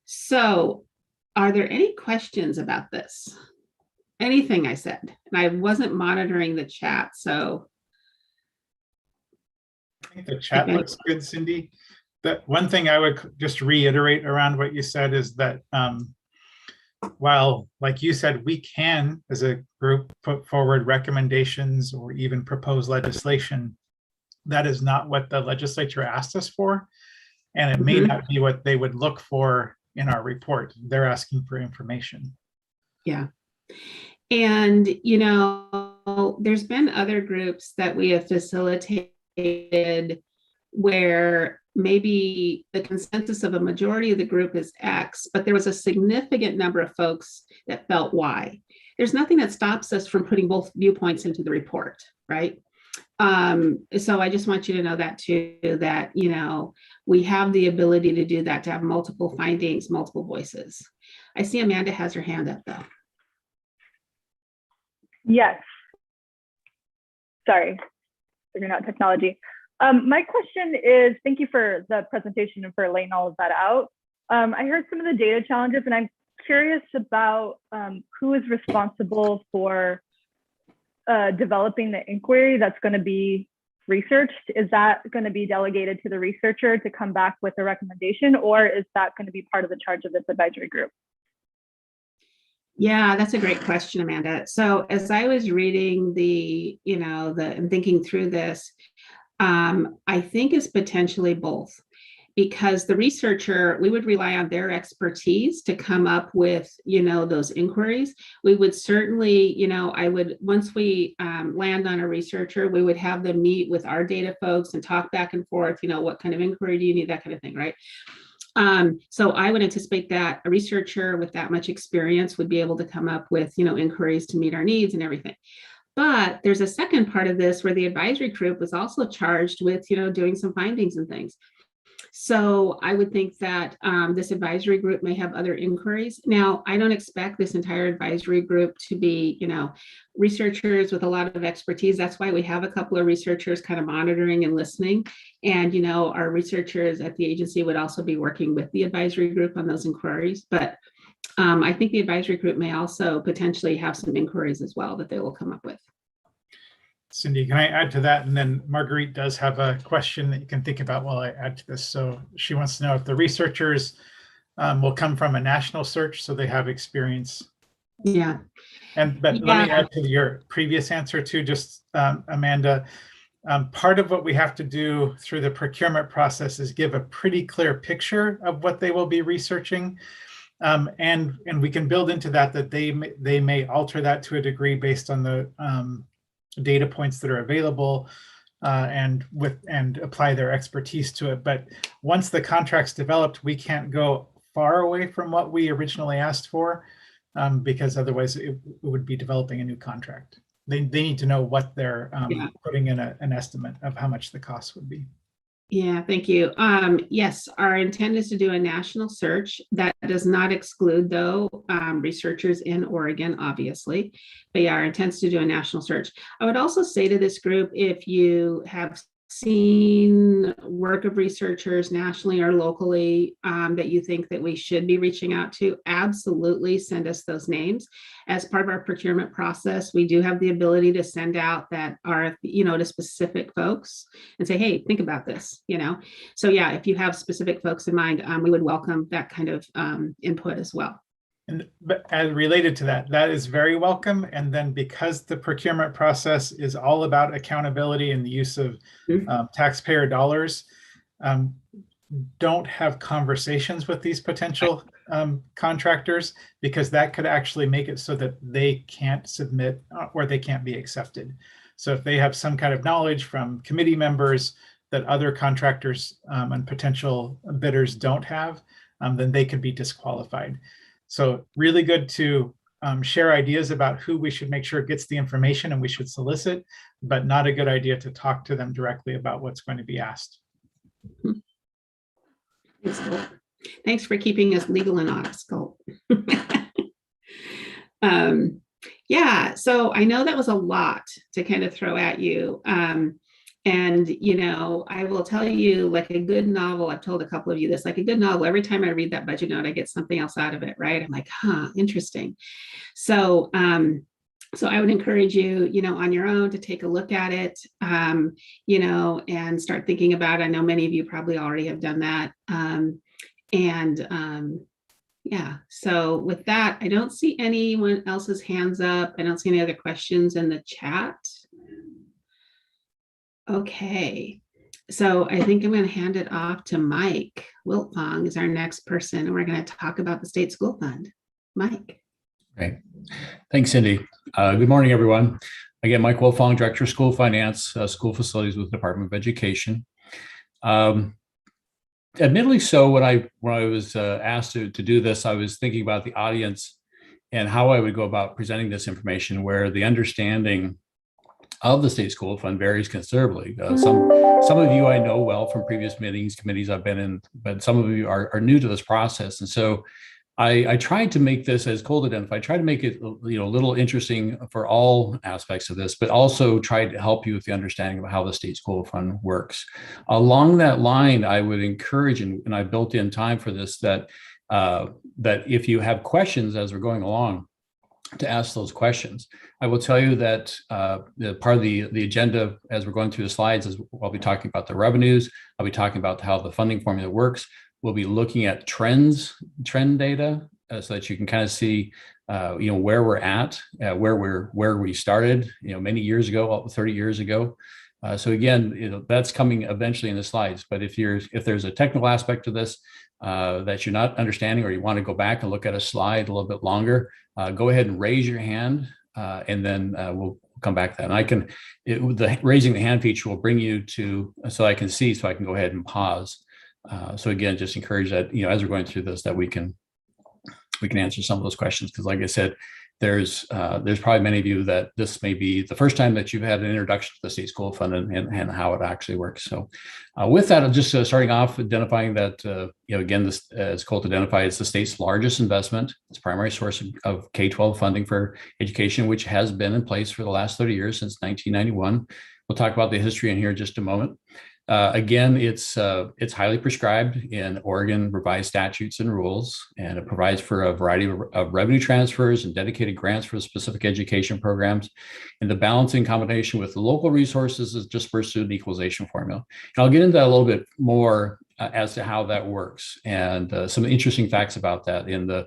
So, are there any questions about this? Anything I said? And I wasn't monitoring the chat, so. I think the chat looks good, Cindy. The one thing I would just reiterate around what you said is that while, like you said, we can, as a group, put forward recommendations or even propose legislation, that is not what the legislature asked us for. And it may not be what they would look for in our report. They're asking for information. Yeah. And, there's been other groups that we have facilitated where maybe the consensus of a majority of the group is X, but there was a significant number of folks that felt Y. There's nothing that stops us from putting both viewpoints into the report, right? So I just want you to know that too, that, we have the ability to do that, to have multiple findings, multiple voices. I see Amanda has her hand up though. Yes. Sorry, figuring out technology. My question is, thank you for the presentation and for laying all of that out. I heard some of the data challenges, and I'm curious about who is responsible for developing the inquiry that's going to be researched. Is that going to be delegated to the researcher to come back with a recommendation, or is that going to be part of the charge of this advisory group? Yeah, that's a great question, Amanda. So as I was reading and thinking through this, I think it's potentially both, because the researcher, we would rely on their expertise to come up with, those inquiries. We would certainly, once we land on a researcher, we would have them meet with our data folks and talk back and forth, what kind of inquiry do you need, that kind of thing, right? So I would anticipate that a researcher with that much experience would be able to come up with, inquiries to meet our needs and everything. But there's a second part of this where the advisory group was also charged with, doing some findings and things. So I would think that this advisory group may have other inquiries. Now, I don't expect this entire advisory group to be, researchers with a lot of expertise. That's why we have a couple of researchers kind of monitoring and listening. And, our researchers at the agency would also be working with the advisory group on those inquiries. But I think the advisory group may also potentially have some inquiries as well that they will come up with. Cindy, can I add to that? And then Marguerite does have a question that you can think about while I add to this. So she wants to know if the researchers will come from a national search, so they have experience. Yeah. But let me add to your previous answer too, just Amanda. Part of what we have to do through the procurement process is give a pretty clear picture of what they will be researching. And we can build into that they may alter that to a degree based on the data points that are available and apply their expertise to it. But once the contract's developed, we can't go far away from what we originally asked for because otherwise it would be developing a new contract. They need to know what they're putting in an estimate of how much the cost would be. Yeah, thank you. Yes, our intent is to do a national search. That does not exclude, though, researchers in Oregon, obviously. But yeah, our intent is to do a national search. I would also say to this group, if you have seen work of researchers nationally or locally that you think that we should be reaching out to, absolutely send us those names. As part of our procurement process, we do have the ability to send out that RFP, to specific folks and say, hey, think about this, So yeah, if you have specific folks in mind, we would welcome that kind of input as well. But as related to that, that is very welcome. And then because the procurement process is all about accountability and the use of taxpayer dollars, don't have conversations with these potential contractors, because that could actually make it so that they can't submit or they can't be accepted. So if they have some kind of knowledge from committee members that other contractors and potential bidders don't have, then they could be disqualified. So really good to share ideas about who we should make sure gets the information and we should solicit, but not a good idea to talk to them directly about what's going to be asked. Thanks for keeping us legal and honest, Colt. Yeah, so I know that was a lot to kind of throw at you. And, I will tell you, like a good novel, I've told a couple of you this, like a good novel, every time I read that budget note, I get something else out of it, right? I'm like, interesting. So, so I would encourage you, on your own to take a look at it, and start thinking about it. I know many of you probably already have done that. Yeah, so with that, I don't see anyone else's hands up. I don't see any other questions in the chat. Okay, so I think I'm going to hand it off to Mike Wiltfong is our next person, and we're going to talk about the state school fund. Mike. Great. Thanks, Cindy. Good morning, everyone. Again, Mike Wiltfong, Director of School Finance, School Facilities with the Department of Education. Admittedly so, when I was asked to do this, I was thinking about the audience and how I would go about presenting this information, where the understanding of the state school fund varies considerably. Some of you I know well from previous meetings, committees I've been in, but some of you are new to this process. And so I tried to make this, as Colt identified, try to make it a little interesting for all aspects of this, but also try to help you with the understanding of how the state school fund works. Along that line, I would encourage, and I built in time for this, that if you have questions as we're going along, to ask those questions. I will tell you that part of the agenda as we're going through the slides is I'll be talking about the revenues. I'll be talking about how the funding formula works. We'll be looking at trend data so that you can kind of see where we're at, where we started, many years ago, 30 years ago. So again, that's coming eventually in the slides. But if there's a technical aspect to this that you're not understanding, or you want to go back and look at a slide a little bit longer, go ahead and raise your hand, and then we'll come back to that. And the raising the hand feature will bring you to, so I can see, so I can go ahead and pause. So again, just encourage that, as we're going through this, that we can answer some of those questions. Because like I said, there's probably many of you that this may be the first time that you've had an introduction to the state school fund and how it actually works. So with that, I'm just starting off identifying that, again, this, as Colt identified, it's the state's largest investment. It's primary source of K-12 funding for education, which has been in place for the last 30 years, since 1991. We'll talk about the history in here in just a moment. Again, it's highly prescribed in Oregon revised statutes and rules, and it provides for a variety of revenue transfers and dedicated grants for specific education programs. And the balancing combination with the local resources is dispersed through the equalization formula. And I'll get into that a little bit more as to how that works, and some interesting facts about that in the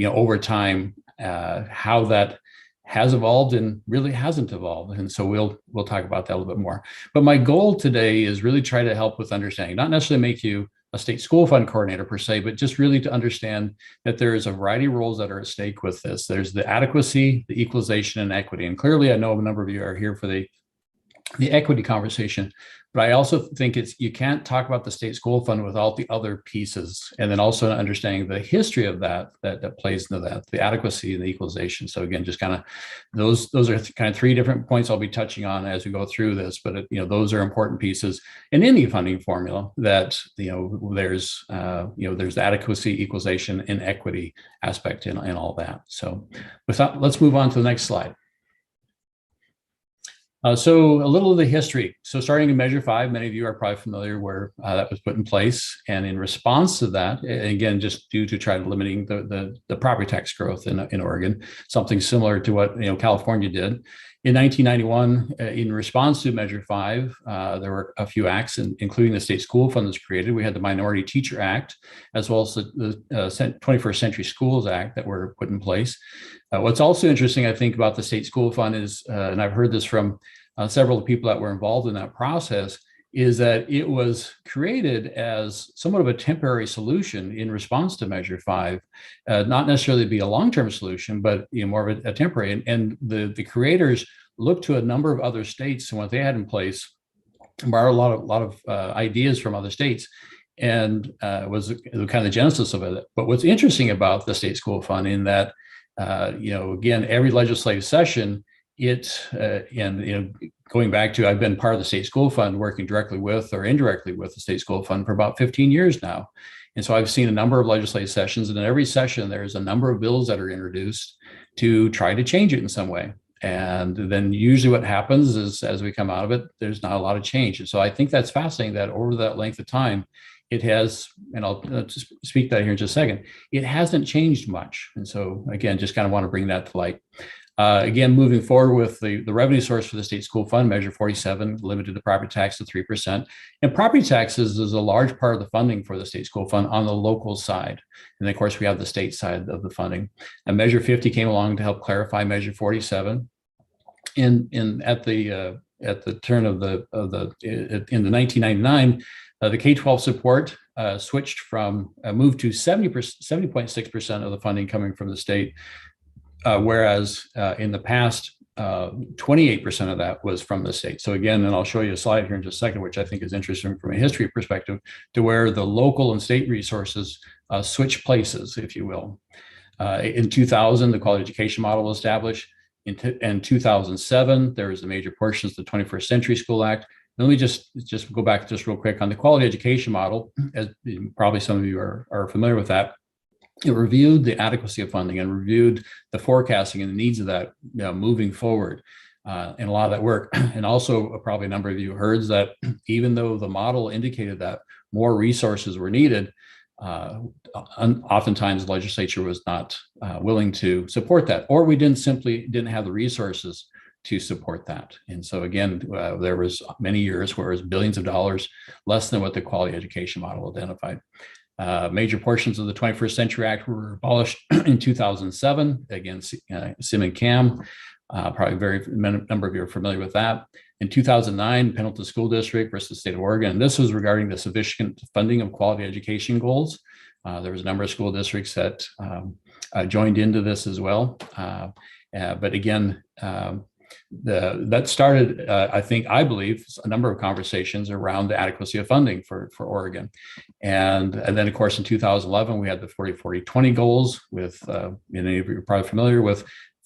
over time, how that has evolved and really hasn't evolved. And so we'll talk about that a little bit more. But my goal today is really try to help with understanding, not necessarily make you a state school fund coordinator per se, but just really to understand that there's a variety of roles that are at stake with this. There's the adequacy, the equalization, and equity. And clearly, I know a number of you are here for the equity conversation, but I also think you can't talk about the state school fund without the other pieces, and then also understanding the history of that plays into that, the adequacy and the equalization. So again, just kind of those are kind of three different points I'll be touching on as we go through this, but those are important pieces in any funding formula, that there's the adequacy, equalization, and equity aspect in all that. So with that, let's move on to the next slide. So a little of the history. So starting in Measure 5, many of you are probably familiar where that was put in place. And in response to that, again, just due to try to limiting the property tax growth in Oregon, something similar to what California did. In 1991, in response to Measure 5, there were a few acts, including the state school fund was created. We had the Minority Teacher Act, as well as the 21st Century Schools Act that were put in place. What's also interesting, I think, about the state school fund is, and I've heard this from several of the people that were involved in that process, is that it was created as somewhat of a temporary solution in response to Measure 5, not necessarily be a long-term solution, but more of a temporary. And the creators looked to a number of other states and what they had in place, borrowed a lot of ideas from other states, and was kind of the genesis of it. But what's interesting about the state school fund in that, again, every legislative session, going back to, I've been part of the state school fund, working directly with or indirectly with the state school fund for about 15 years now. And so I've seen a number of legislative sessions, and in every session, there's a number of bills that are introduced to try to change it in some way. And then usually what happens is, as we come out of it, there's not a lot of change. And so I think that's fascinating that over that length of time, it has, and I'll just speak that here in just a second, it hasn't changed much. And so again, just kind of want to bring that to light. Again, moving forward with the revenue source for the state school fund, Measure 47, limited the property tax to 3%. And property taxes is a large part of the funding for the state school fund on the local side. And of course, we have the state side of the funding. And Measure 50 came along to help clarify Measure 47. At the turn of the 1999, the K-12 support switched from moved to 70.6% of the funding coming from the state. Whereas in the past, 28% of that was from the state. So again, and I'll show you a slide here in just a second, which I think is interesting from a history perspective, to where the local and state resources switch places, if you will. In 2000, the quality education model was established. In 2007, there was the major portions of the 21st Century School Act. Let me just go back just real quick on the quality education model, as probably some of you are familiar with that. It reviewed the adequacy of funding and reviewed the forecasting and the needs of that moving forward, and a lot of that work. And also probably a number of you heard that even though the model indicated that more resources were needed, oftentimes the legislature was not willing to support that, or we didn't have the resources to support that. And so again, there was many years where it was billions of dollars less than what the quality education model identified. Major portions of the 21st Century Act were abolished in 2007. Again, Sim and Cam, probably very number of you are familiar with that. In 2009, Pendleton School District versus the state of Oregon. This was regarding the sufficient funding of quality education goals. There was a number of school districts that joined into this as well. But again, that started, I believe, a number of conversations around the adequacy of funding for Oregon. And then, of course, in 2011, we had the 40-40-20 goals with, many of you are probably familiar with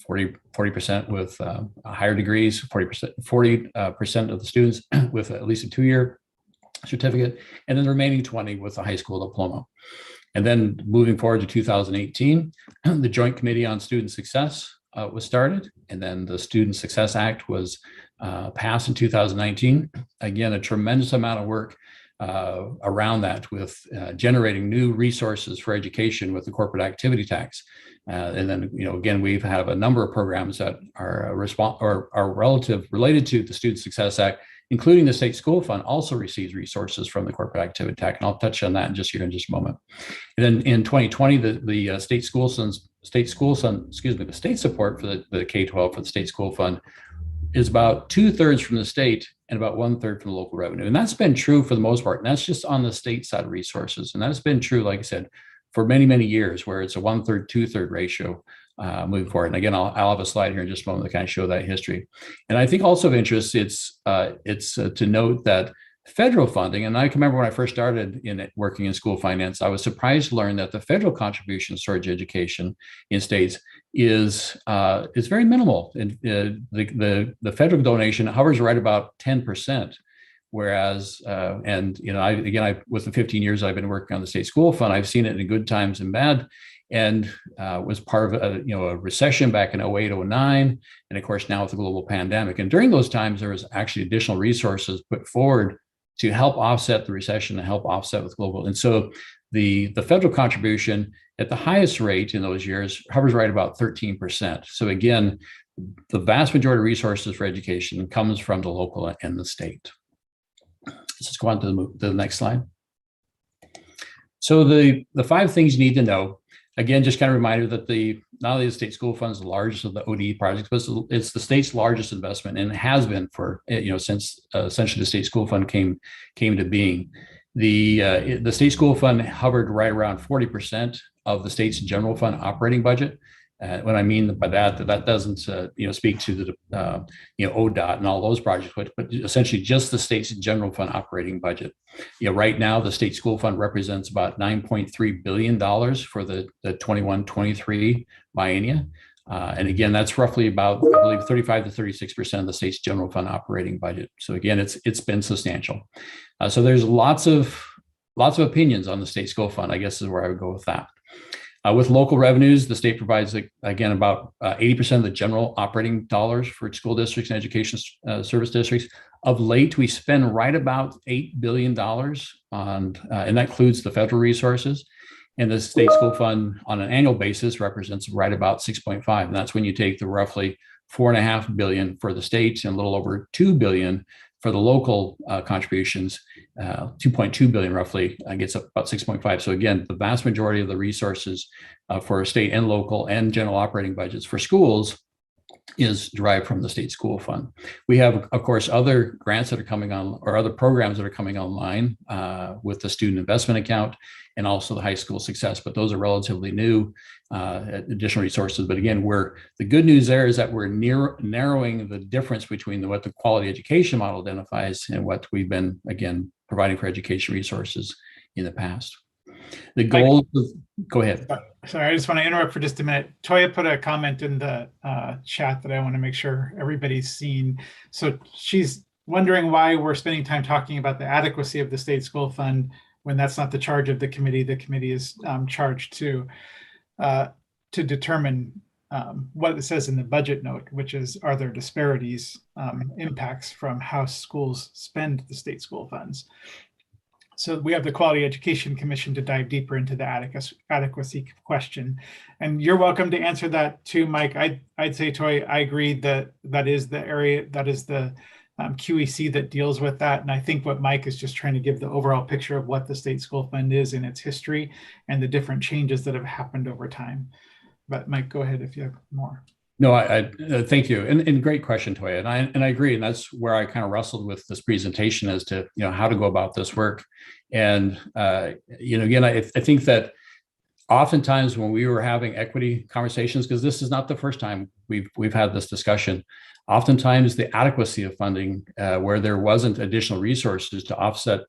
40% with higher degrees, 40% of the students with at least a 2-year certificate, and then the remaining 20 with a high school diploma. And then moving forward to 2018, the Joint Committee on Student Success was started, and then the Student Success Act was passed in 2019. Again, a tremendous amount of work around that with generating new resources for education with the corporate activity tax. And then, again, we have a number of programs that are related to the Student Success Act, including the State School Fund also receives resources from the corporate activity tax. And I'll touch on that in just a moment. And then in 2020, the state support for the K-12 for the State School Fund is about 2/3 from the state and about 1/3 from the local revenue. And that's been true for the most part. And that's just on the state side of resources. And that's been true, like I said, for many, many years, where it's a 1/3, 2/3 ratio moving forward. And again, I'll have a slide here in just a moment to kind of show that history. And I think also of interest, it's to note that federal funding, and I can remember when I first started working in school finance, I was surprised to learn that the federal contributions towards education in states is very minimal. And the federal donation hovers right about 10%. Whereas, with the 15 years I've been working on the State School Fund, I've seen it in good times and bad, and was part of a recession back in 08, 09, and of course now with the global pandemic. And during those times, there was actually additional resources put forward to help offset the recession and help offset with global. And so the federal contribution at the highest rate in those years hovers right about 13%. So again, the vast majority of resources for education comes from the local and the state. Let's go on to the next slide. So the 5 things you need to know, again, just kind of a reminder that not only the State School Fund is the largest of the ODE projects, but it's the state's largest investment, and it has been for, since essentially the State School Fund came to being. The State School Fund hovered right around 40% of the state's general fund operating budget. What I mean by that doesn't speak to the ODOT and all those projects, but essentially just the state's general fund operating budget. Right now the State School Fund represents about $9.3 billion for the 21-23 biennia. And again, that's roughly about, I believe, 35 to 36% of the state's general fund operating budget. So again, it's been substantial. So there's lots of opinions on the State School Fund, I guess is where I would go with that. With local revenues, the state provides, again, about 80% of the general operating dollars for school districts and education service districts. Of late, we spend right about $8 billion on, and that includes the federal resources. And the State School Fund on an annual basis represents right about 6.5. And that's when you take the roughly $4.5 billion for the states and a little over $2 billion for the local contributions. 2.2 billion roughly gets up about 6.5. So again, the vast majority of the resources for state and local and general operating budgets for schools is derived from the State School Fund. We have, of course, other grants that are coming on, or other programs that are coming online with the Student Investment Account and also the High School Success, but those are relatively new additional resources. But again, the good news there is that we're narrowing the difference between what the quality education model identifies and what we've been, again, providing for education resources in the past. The goal, go ahead. Sorry, I just want to interrupt for just a minute. Toya put a comment in the chat that I want to make sure everybody's seen. So she's wondering why we're spending time talking about the adequacy of the State School Fund when that's not the charge of the committee. The committee is charged to determine what it says in the budget note, which is, are there disparities, impacts from how schools spend the state school funds? So we have the Quality Education Commission to dive deeper into the adequacy question. And you're welcome to answer that too, Mike. I'd say, Toy, I agree that that is the area, that is the QEC that deals with that. And I think what Mike is just trying to give the overall picture of what the state school fund is in its history and the different changes that have happened over time. But Mike, go ahead if you have more. No, I thank you, and great question, Toya, and I agree, and that's where I kind of wrestled with this presentation as to how to go about this work, and again, I think that oftentimes when we were having equity conversations, because this is not the first time we've had this discussion, oftentimes the adequacy of funding, where there wasn't additional resources to offset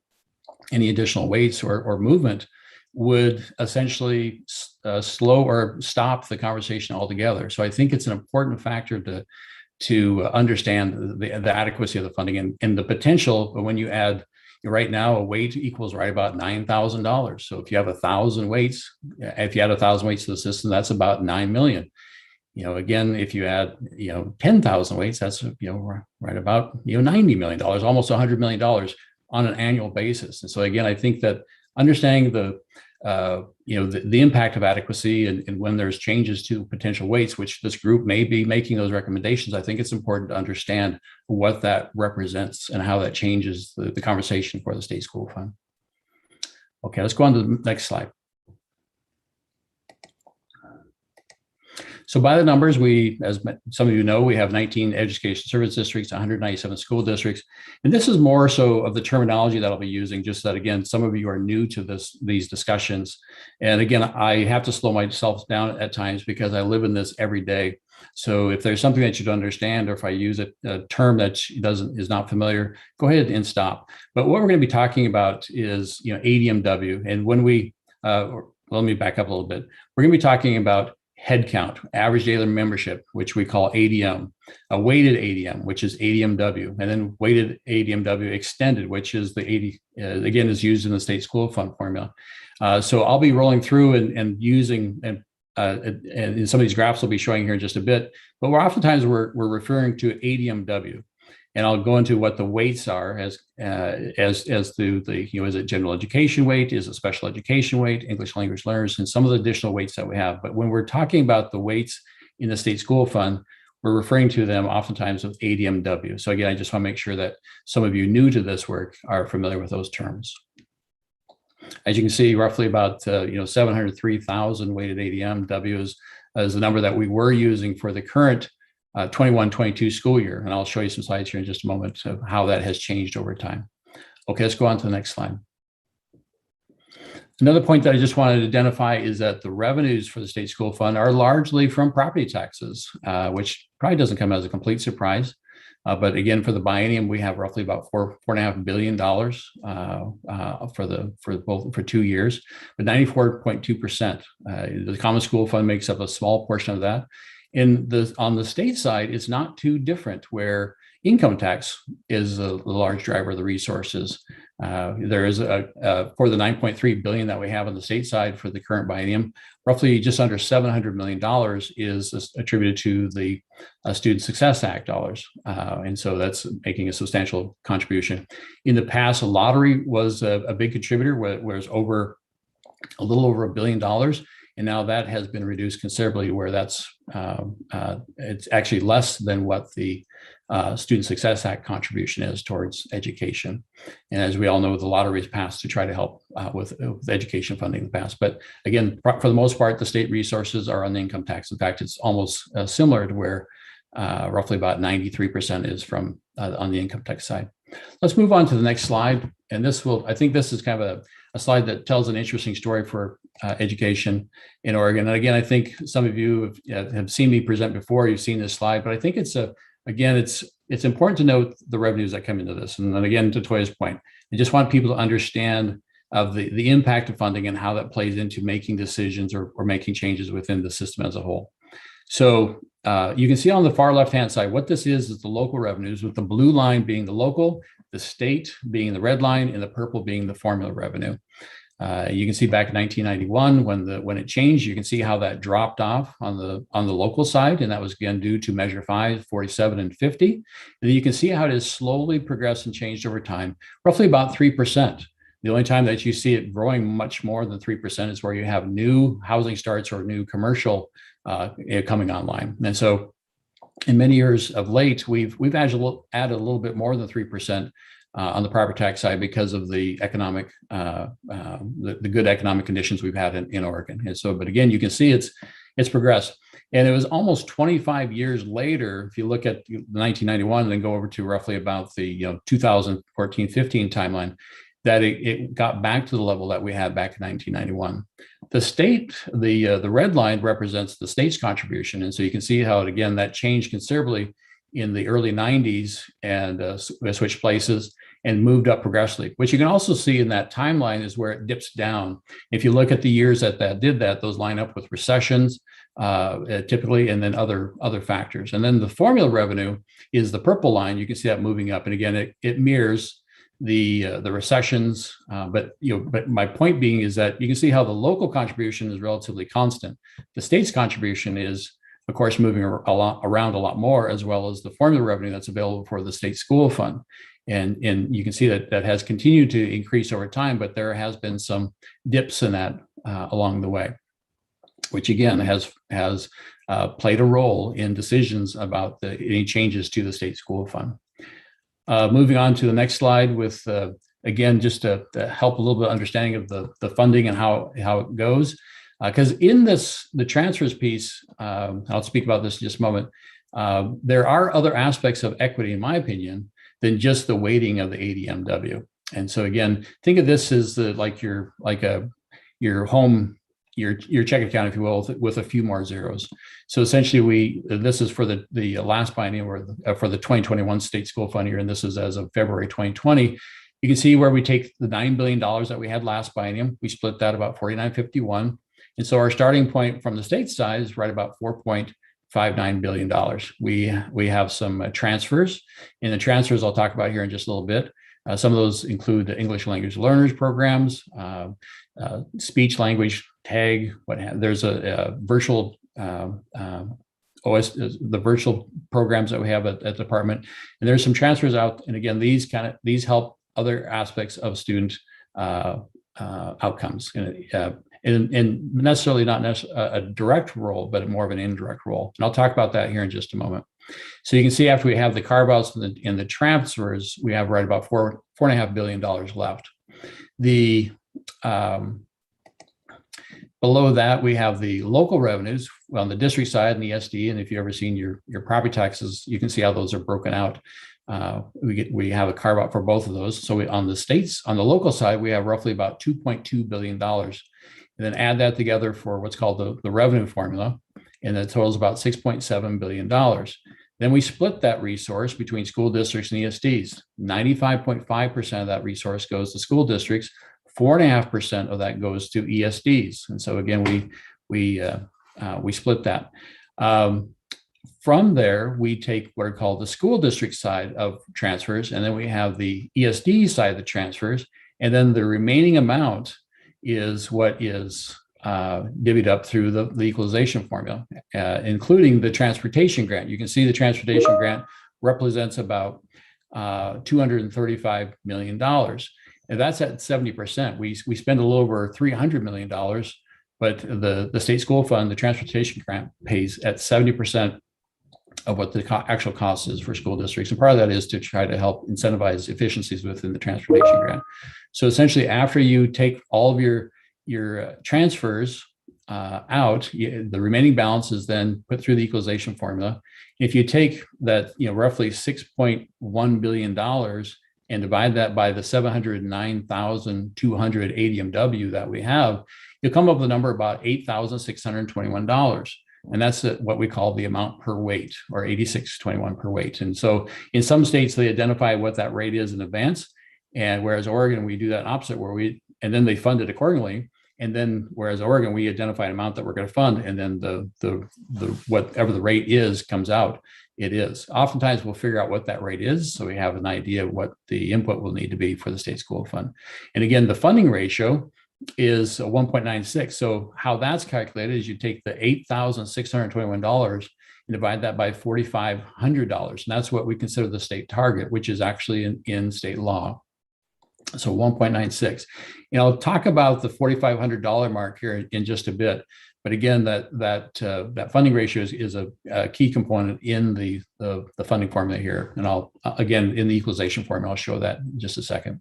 any additional weights or movement, would essentially slow or stop the conversation altogether. So I think it's an important factor to understand the adequacy of the funding and the potential when you add. Right now, a weight equals right about $9,000. So if you have 1,000 weights, if you add 1,000 weights to the system, that's about 9 million. Again, if you add 10,000 weights, that's right about $90 million, almost $100 million on an annual basis. And so again, I think that understanding the impact of adequacy and when there's changes to potential weights, which this group may be making those recommendations, I think it's important to understand what that represents and how that changes the conversation for the state school fund. Okay, let's go on to the next slide. So by the numbers, as some of you know, we have 19 education service districts, 197 school districts. And this is more so of the terminology that I'll be using, just that, again, some of you are new to these discussions. And again, I have to slow myself down at times because I live in this every day. So if there's something that you don't understand, or if I use a term that is not familiar, go ahead and stop. But what we're going to be talking about is, ADMW. And when let me back up a little bit. We're going to be talking about head count, average daily membership, which we call ADM, a weighted ADM, which is ADMW, and then weighted ADMW extended, which is the 80, again, is used in the state school fund formula. So I'll be rolling through and using, and some of these graphs will be showing here in just a bit, but we're referring to ADMW. And I'll go into what the weights are as to the, is it general education weight? Is it special education weight, English language learners, and some of the additional weights that we have. But when we're talking about the weights in the state school fund, we're referring to them oftentimes with ADMW. So again, I just want to make sure that some of you new to this work are familiar with those terms. As you can see, roughly about 703,000 weighted ADMW is the number that we were using for the current 21-22 school year. And I'll show you some slides here in just a moment of how that has changed over time. Okay, let's go on to the next slide. Another point that I just wanted to identify is that the revenues for the state school fund are largely from property taxes, which probably doesn't come as a complete surprise. But again, for the biennium, we have roughly about $4.5 billion for 2 years, but 94.2%. The common school fund makes up a small portion of that. On the state side, it's not too different, where income tax is a large driver of the resources. There is for the $9.3 billion that we have on the state side for the current biennium, roughly just under $700 million is attributed to the Student Success Act dollars. And so that's making a substantial contribution. In the past, a lottery was a big contributor, where it's a little over $1 billion. And now that has been reduced considerably, where that's it's actually less than what the Student Success Act contribution is towards education. And as we all know, the lottery is passed to try to help with education funding in the past. But again, for the most part, the state resources are on the income tax. In fact, it's almost similar to where roughly about 93% is from on the income tax side. Let's move on to the next slide. And I think this is kind of a slide that tells an interesting story for education in Oregon. And again, I think some of you have seen me present before. You've seen this slide, but I think it's important to note the revenues that come into this. And then again, to Toya's point, I just want people to understand of the impact of funding and how that plays into making decisions or making changes within the system as a whole. So you can see on the far left-hand side, what this is the local revenues, with the blue line being the local, the state being the red line, and the purple being the formula revenue. You can see back in 1991 when it changed, you can see how that dropped off on the local side, and that was again due to Measure 5, 47, and 50. And then you can see how it has slowly progressed and changed over time, roughly about 3%. The only time that you see it growing much more than 3% is where you have new housing starts or new commercial coming online. And so in many years of late, we've added a little bit more than 3% on the property tax side because of the economic, the good economic conditions we've had in Oregon. And so, but again, you can see it's progressed. And it was almost 25 years later, if you look at 1991 and then go over to roughly about the 2014-15 timeline, that it got back to the level that we had back in 1991. The state, the red line represents the state's contribution. And so you can see how, again, that changed considerably in the early 90s and switched places and moved up progressively. What you can also see in that timeline is where it dips down. If you look at the years that did that, those line up with recessions typically, and then other factors. And then the formula revenue is the purple line. You can see that moving up. And again, it mirrors the recessions. But my point being is that you can see how the local contribution is relatively constant. The state's contribution is, of course, moving around a lot more, as well as the formula revenue that's available for the state school fund. And you can see that has continued to increase over time, but there has been some dips in that along the way, which again has played a role in decisions about any changes to the state school fund. Moving on to the next slide with, again, just to help a little bit understanding of the funding and how it goes. Because in the transfers piece, I'll speak about this in just a moment, there are other aspects of equity, in my opinion, than just the weighting of the ADMW. And so again, think of this as your home, your checking account, if you will, with a few more zeros. So essentially, this is for the last biennium, or for the 2021 state school fund year, and this is as of February 2020. You can see where we take the $9 billion that we had last biennium, we split that about 49-51. And so our starting point from the state side is right about $4.59 billion. We have some transfers, and the transfers I'll talk about here in just a little bit. Some of those include the English language learners programs, speech language tag. There's a virtual OS, the virtual programs that we have at the department, and there's some transfers out. And again, these help other aspects of student outcomes. And necessarily not a direct role, but more of an indirect role. And I'll talk about that here in just a moment. So you can see after we have the carve-outs and the transfers, we have right about $4.5 billion left. Below that, we have the local revenues on the district side and the ESD. And if you've ever seen your property taxes, you can see how those are broken out. We have a carve out for both of those. So on the local side, we have roughly about $2.2 billion. And then add that together for what's called the revenue formula, and that totals about $6.7 billion. Then we split that resource between school districts and ESDs. 95.5% of that resource goes to school districts. 4.5% of that goes to ESDs. And so again, we split that. From there, we take what are called the school district side of transfers, and then we have the ESD side of the transfers, and then the remaining amount is what is divvied up through the equalization formula, including the transportation grant. You can see the transportation grant represents about $235 million. And that's at 70%. We spend a little over $300 million, but the state school fund, the transportation grant, pays at 70% of what the actual cost is for school districts. And part of that is to try to help incentivize efficiencies within the transportation grant. So essentially, after you take all of your transfers out, the remaining balance is then put through the equalization formula. If you take that, roughly $6.1 billion and divide that by the 709,200 ADMW that we have, you'll come up with a number about $8,621. And that's what we call the amount per weight, or 8621 per weight. And so in some states, they identify what that rate is in advance. And whereas Oregon, we do that opposite, and then they fund it accordingly. And then whereas Oregon, we identify an amount that we're going to fund, and then the whatever the rate is comes out, it is. Oftentimes we'll figure out what that rate is, so we have an idea of what the input will need to be for the state school fund. And again, the funding ratio is 1.96. So how that's calculated is you take the $8,621 and divide that by $4,500. And that's what we consider the state target, which is actually in state law. So 1.96. And I'll talk about the $4,500 mark here in just a bit. But again, that funding ratio is a key component in the funding formula here. And I'll, again, in the equalization formula, I'll show that in just a second.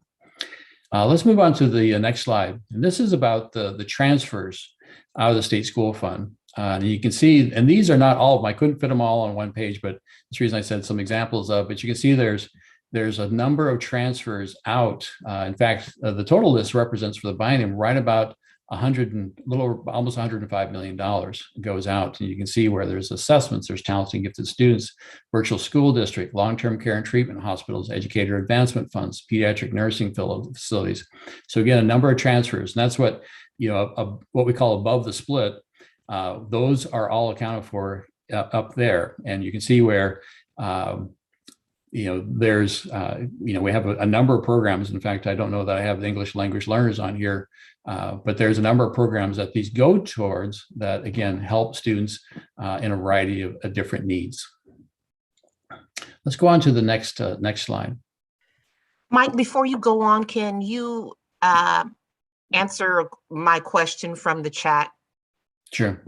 Let's move on to the next slide. And this is about the transfers out of the state school fund. And you can see, and these are not all of them. I couldn't fit them all on one page, but that's the reason I said some examples of, but you can see there's a number of transfers out. In fact, the total list represents for the biennium right about almost $105 million goes out. And you can see where there's assessments, there's talented and gifted students, virtual school district, long-term care and treatment hospitals, educator advancement funds, pediatric nursing facilities. So again, a number of transfers, and that's what, what we call above the split. Those are all accounted for up there. And you can see where, there's, we have a number of programs. In fact, I don't know that I have the English language learners on here, but there's a number of programs that these go towards that, again, help students in a variety of different needs. Let's go on to the next slide. Mike, before you go on, can you answer my question from the chat? Sure.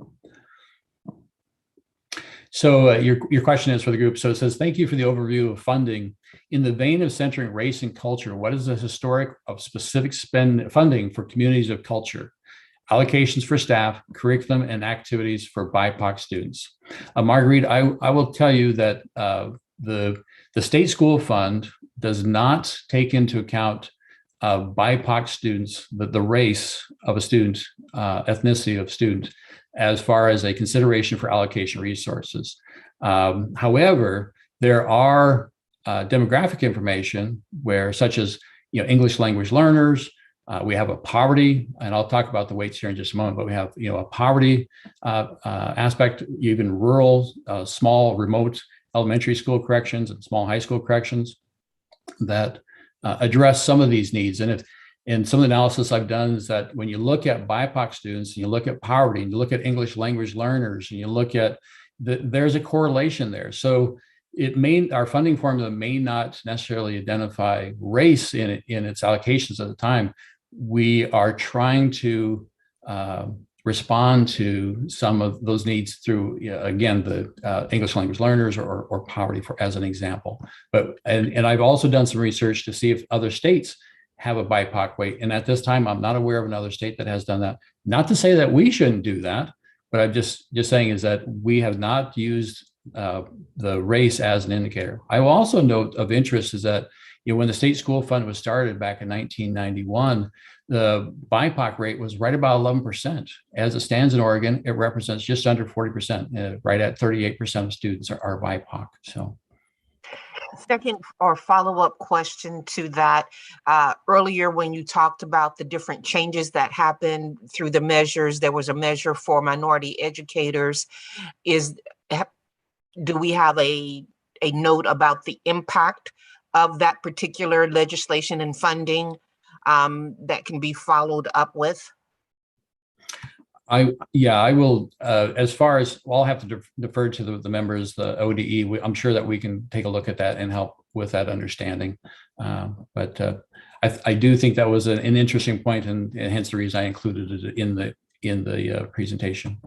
So your question is for the group. So it says, thank you for the overview of funding. In the vein of centering race and culture, what is the historic of specific funding for communities of culture? Allocations for staff, curriculum, and activities for BIPOC students. Marguerite, I will tell you that the state school fund does not take into account BIPOC students, the race of a student, ethnicity of student, as far as a consideration for allocation resources. However, there are demographic information where, such as English language learners, we have a poverty, and I'll talk about the weights here in just a moment, but we have a poverty aspect, even rural, small, remote elementary school corrections and small high school corrections that address some of these needs. And some of the analysis I've done is that when you look at BIPOC students, and you look at poverty, and you look at English language learners, and you look at there's a correlation there. So our funding formula may not necessarily identify race in its allocations at the time. We are trying to respond to some of those needs through, again, the English language learners or poverty, as an example. But and I've also done some research to see if other states have a BIPOC weight. And at this time, I'm not aware of another state that has done that. Not to say that we shouldn't do that, but I'm just saying is that we have not used the race as an indicator. I will also note of interest is that, when the state school fund was started back in 1991, the BIPOC rate was right about 11%. As it stands in Oregon, it represents just under 40%, right at 38% of students are BIPOC. So. Second or follow-up question to that, earlier when you talked about the different changes that happened through the measures, there was a measure for minority educators. Do we have a note about the impact of that particular legislation and funding that can be followed up with? I will, as far as, I'll have to defer to the members, the ODE. I'm sure that we can take a look at that and help with that understanding. But I do think that was an interesting point, and hence the reason I included it in the presentation.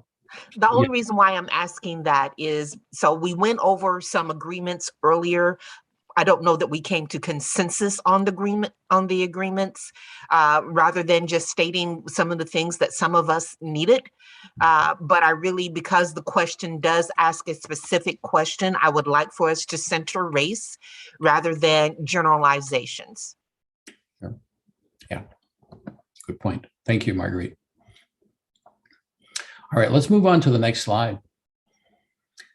The only reason why I'm asking that is, so we went over some agreements earlier. I don't know that we came to consensus on the agreements, rather than just stating some of the things that some of us needed. But I really, because the question does ask a specific question, I would like for us to center race rather than generalizations. Sure. Yeah, good point. Thank you, Marguerite. All right, let's move on to the next slide.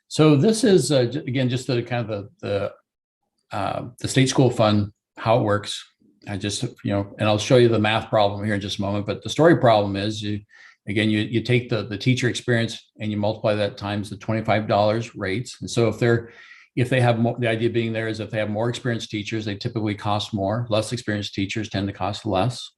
So this is, again, just the kind of the state school fund, how it works. I just, and I'll show you the math problem here in just a moment, but the story problem is you take the teacher experience and you multiply that times the $25 rates. And so if they have more, the idea being there is if they have more experienced teachers, they typically cost more. Less experienced teachers tend to cost less.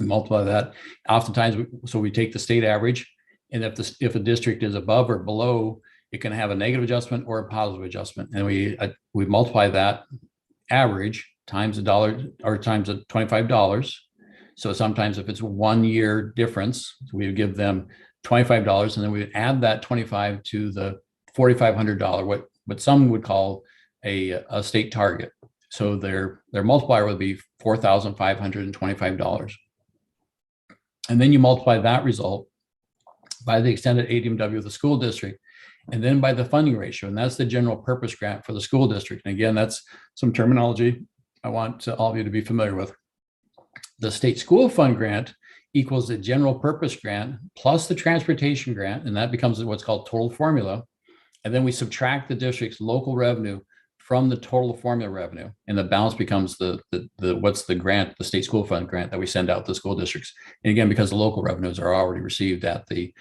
We multiply that. Oftentimes, so we take the state average, and if a district is above or below, it can have a negative adjustment or a positive adjustment. And we multiply that average times $1 or times $25. So sometimes if it's a 1 year difference, we would give them $25, and then we would add that 25 to the $4,500, what some would call a state target. So their multiplier would be $4,525. And then you multiply that result by the extended ADMW of the school district, and then by the funding ratio. And that's the general purpose grant for the school district. And again, that's some terminology I want all of you to be familiar with. The state school fund grant equals the general purpose grant plus the transportation grant, and that becomes what's called total formula. And then we subtract the district's local revenue from the total formula revenue, and the balance becomes the grant, the state school fund grant that we send out to school districts. And again, because the local revenues are already received at the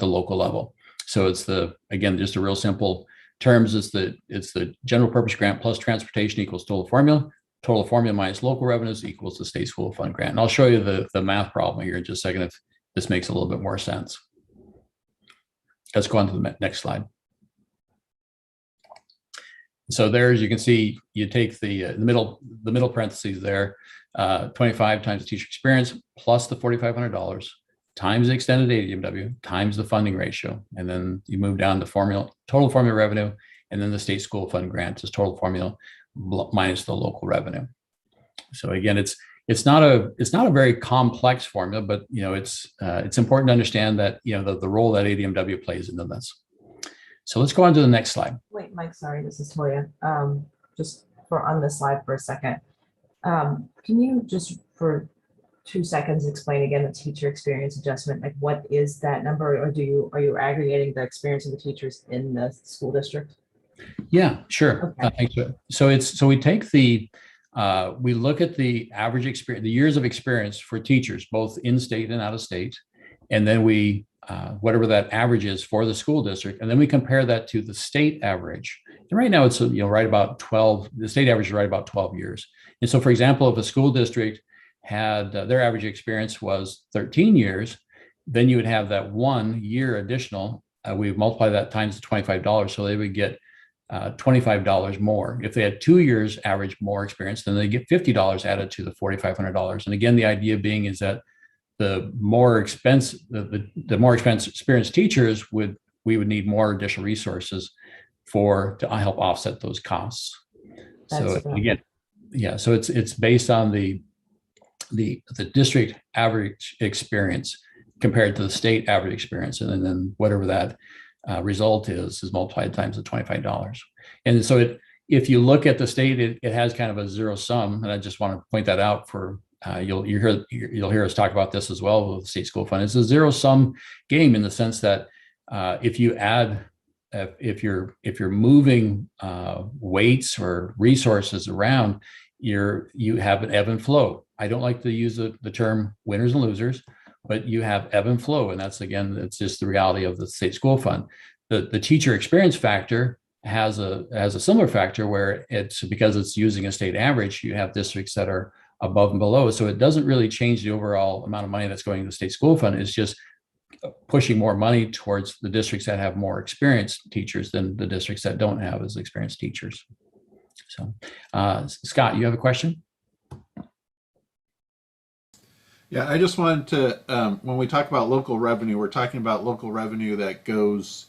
local level. So it's again, just a real simple terms, it's the general purpose grant plus transportation equals total formula minus local revenues equals the state school fund grant. And I'll show you the math problem here in just a second if this makes a little bit more sense. Let's go on to the next slide. So there, as you can see, you take the middle parentheses there, 25 times the teacher experience plus the $4,500 times the extended ADMW times the funding ratio. And then you move down to total formula revenue, and then the state school fund grant is total formula minus the local revenue. So again, it's not a very complex formula, but it's important to understand that the role that ADMW plays into this. So let's go on to the next slide. Wait, Mike, sorry, this is Toya. Just on this slide for a second. Can you just for 2 seconds explain again the teacher experience adjustment? Like, what is that number, or are you aggregating the experience of the teachers in the school district? Yeah, sure. Okay. So we take we look at the average experience, the years of experience for teachers, both in state and out of state, and then we whatever that average is for the school district, and then we compare that to the state average. And right now it's right about 12. The state average is right about 12 years. And so, for example, if a school district had their average experience was 13 years, then you would have that 1 year additional. We multiply that times the $25, so they would get $25 more. If they had 2 years average more experience, then they get $50 added to the $4,500. And again, the idea being is that the more expensive experienced teachers we would need more additional resources to help offset those costs. So again, yeah, so it's based on the district average experience compared to the state average experience, and then whatever that result is multiplied times the $25. And so if you look at the state, it has kind of a zero sum, and I just want to point that out for you'll hear us talk about this as well with the state school fund. It's a zero sum game in the sense that if you add if you're moving weights or resources around, you have an ebb and flow. I don't like to use the term winners and losers, but you have ebb and flow, and that's it's just the reality of the state school fund. The teacher experience factor has a similar factor where because it's using a state average, you have districts that are above and below. So it doesn't really change the overall amount of money that's going to the state school fund. It's just pushing more money towards the districts that have more experienced teachers than the districts that don't have as experienced teachers. So Scott, you have a question? Yeah, I just wanted to, when we talk about local revenue, we're talking about local revenue that goes,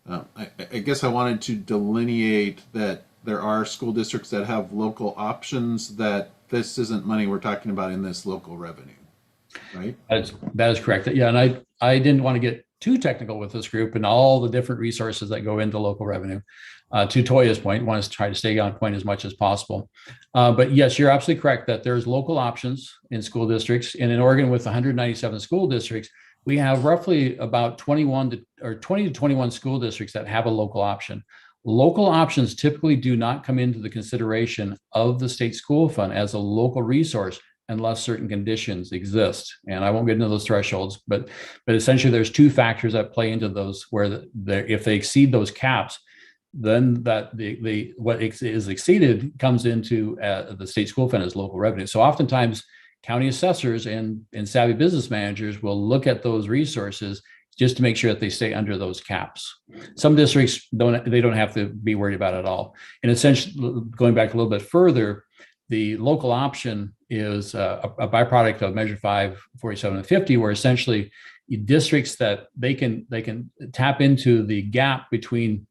I guess I wanted to delineate that there are school districts that have local options, that this isn't money we're talking about in this local revenue, right? That is correct. Yeah, and I didn't want to get too technical with this group and all the different resources that go into local revenue. To Toya's point, want to try to stay on point as much as possible. But yes, you're absolutely correct that there's local options in school districts. And in Oregon, with 197 school districts, we have roughly about 20 to 21 school districts that have a local option. Local options typically do not come into the consideration of the state school fund as a local resource unless certain conditions exist. And I won't get into those thresholds, but essentially there's two factors that play into those where if they exceed those caps, then what is exceeded comes into the state school fund as local revenue. So oftentimes county assessors and savvy business managers will look at those resources just to make sure that they stay under those caps. Some districts don't have to be worried about it at all. And essentially, going back a little bit further, the local option is a byproduct of Measure 5, 47, and 50, where essentially districts that they can tap into the gap between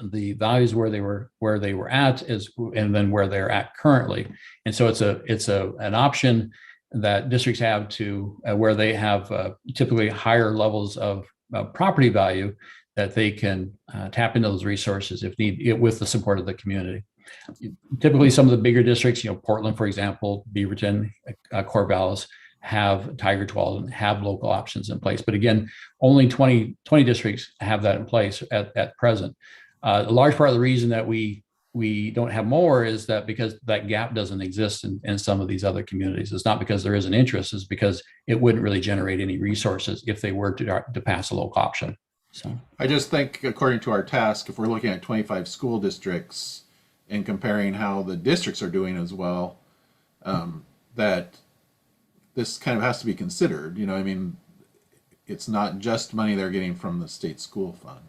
the values where they were at and then where they're at currently. And so it's an option that districts have to where they have typically higher levels of property value, that they can tap into those resources if need, with the support of the community. Typically, some of the bigger districts, Portland, for example, Beaverton, Corvallis, have Tiger 12 and have local options in place. But again, only 20 districts have that in place at present. A large part of the reason that we don't have more is that because that gap doesn't exist in some of these other communities. It's not because there isn't interest, it's because it wouldn't really generate any resources if they were to pass a local option. So I just think, according to our task, if we're looking at 25 school districts and comparing how the districts are doing as well, that this kind of has to be considered. I mean, it's not just money they're getting from the state school fund.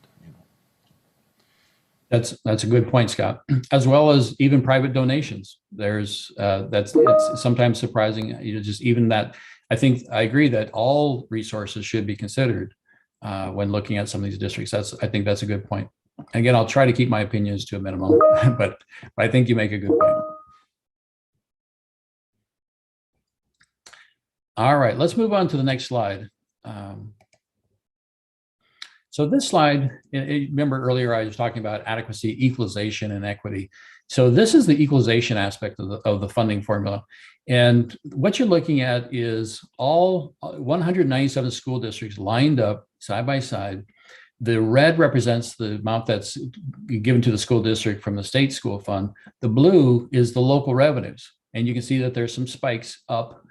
That's a good point, Scott. As well as even private donations. It's sometimes surprising, just even that. I think I agree that all resources should be considered when looking at some of these districts. I think that's a good point. Again, I'll try to keep my opinions to a minimum, but I think you make a good point. All right, let's move on to the next slide. So this slide, remember earlier I was talking about adequacy, equalization, and equity. So this is the equalization aspect of the funding formula. And what you're looking at is all 197 school districts lined up side by side. The red represents the amount that's given to the school district from the state school fund. The blue is the local revenues. And you can see that there's some spikes up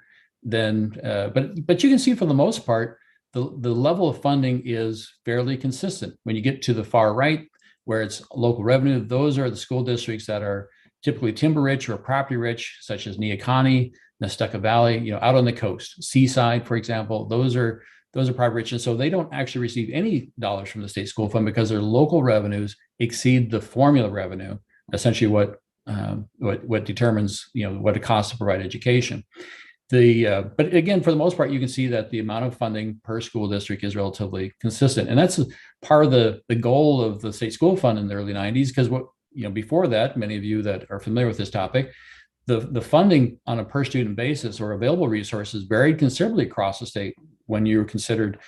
then, but you can see for the most part, the level of funding is fairly consistent. When you get to the far right, where it's local revenue, those are the school districts that are typically timber rich or property rich, such as Neahkahnie, Nestucca Valley, out on the coast, Seaside, for example, those are property rich. And so they don't actually receive any dollars from the state school fund because their local revenues exceed the formula revenue, essentially what determines, what it costs to provide education. But again, for the most part, you can see that the amount of funding per school district is relatively consistent. And that's part of the goal of the state school fund in the early 90s, because before that, many of you that are familiar with this topic, the funding on a per student basis or available resources varied considerably across the state when you were considered,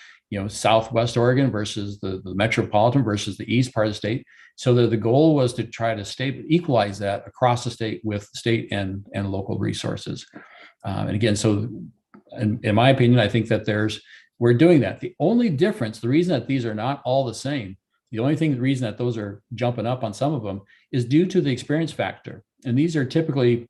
Southwest Oregon versus the metropolitan versus the east part of the state. So the goal was to try to equalize that across the state with state and local resources. And again, so in my opinion, I think that we're doing that. The only difference, the reason that these are not all the same, the reason that those are jumping up on some of them is due to the experience factor. And these are typically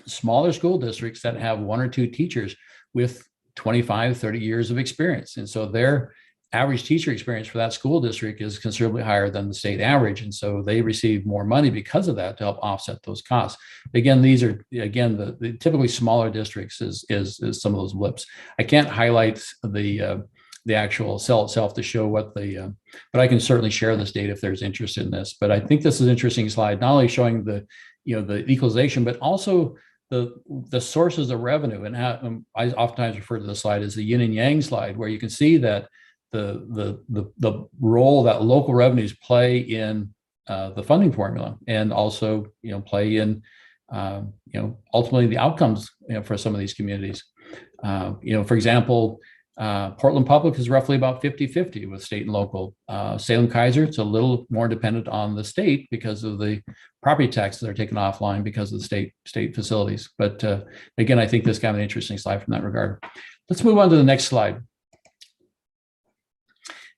smaller school districts that have one or two teachers with 25, 30 years of experience. And so their average teacher experience for that school district is considerably higher than the state average. And so they receive more money because of that to help offset those costs. Again, these are, the typically smaller districts is some of those blips. I can't highlight the actual cell itself to show what but I can certainly share this data if there's interest in this. But I think this is an interesting slide, not only showing the equalization, but also the sources of revenue. And how I oftentimes refer to the slide as the yin and yang slide, where you can see that the role that local revenues play in the funding formula, and also play in ultimately the outcomes for some of these communities. For example, Portland Public is roughly about 50-50 with state and local. Salem Kaiser, it's a little more dependent on the state because of the property taxes that are taken offline because of the state facilities. But again, I think this is kind of an interesting slide from that regard. Let's move on to the next slide.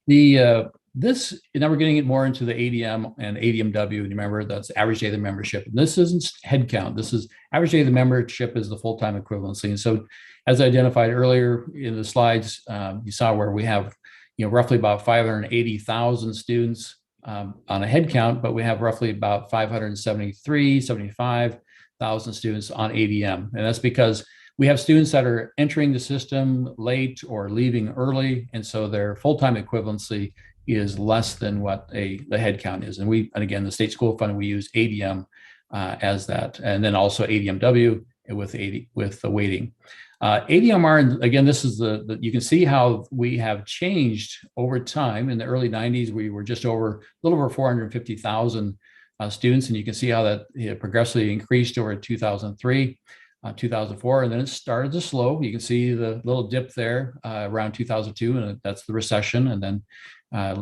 Now we're getting it more into the ADM and ADMW. And remember, that's average daily membership. And this isn't head count. This is average daily membership is the full-time equivalency. And so, as identified earlier in the slides, you saw where we have, roughly about 580,000 students on a head count, but we have roughly about 75,000 students on ADM. And that's because we have students that are entering the system late or leaving early, and so their full-time equivalency is less than what the head count is. And again, the state school fund, we use ADM as that, and then also ADMW with the weighting. ADMR, and again, this is you can see how we have changed over time. In the early 90s, we were just a little over 450,000 students, and you can see how that progressively increased over 2003, 2004, and then it started to slow. You can see the little dip there around 2002, and that's the recession, and then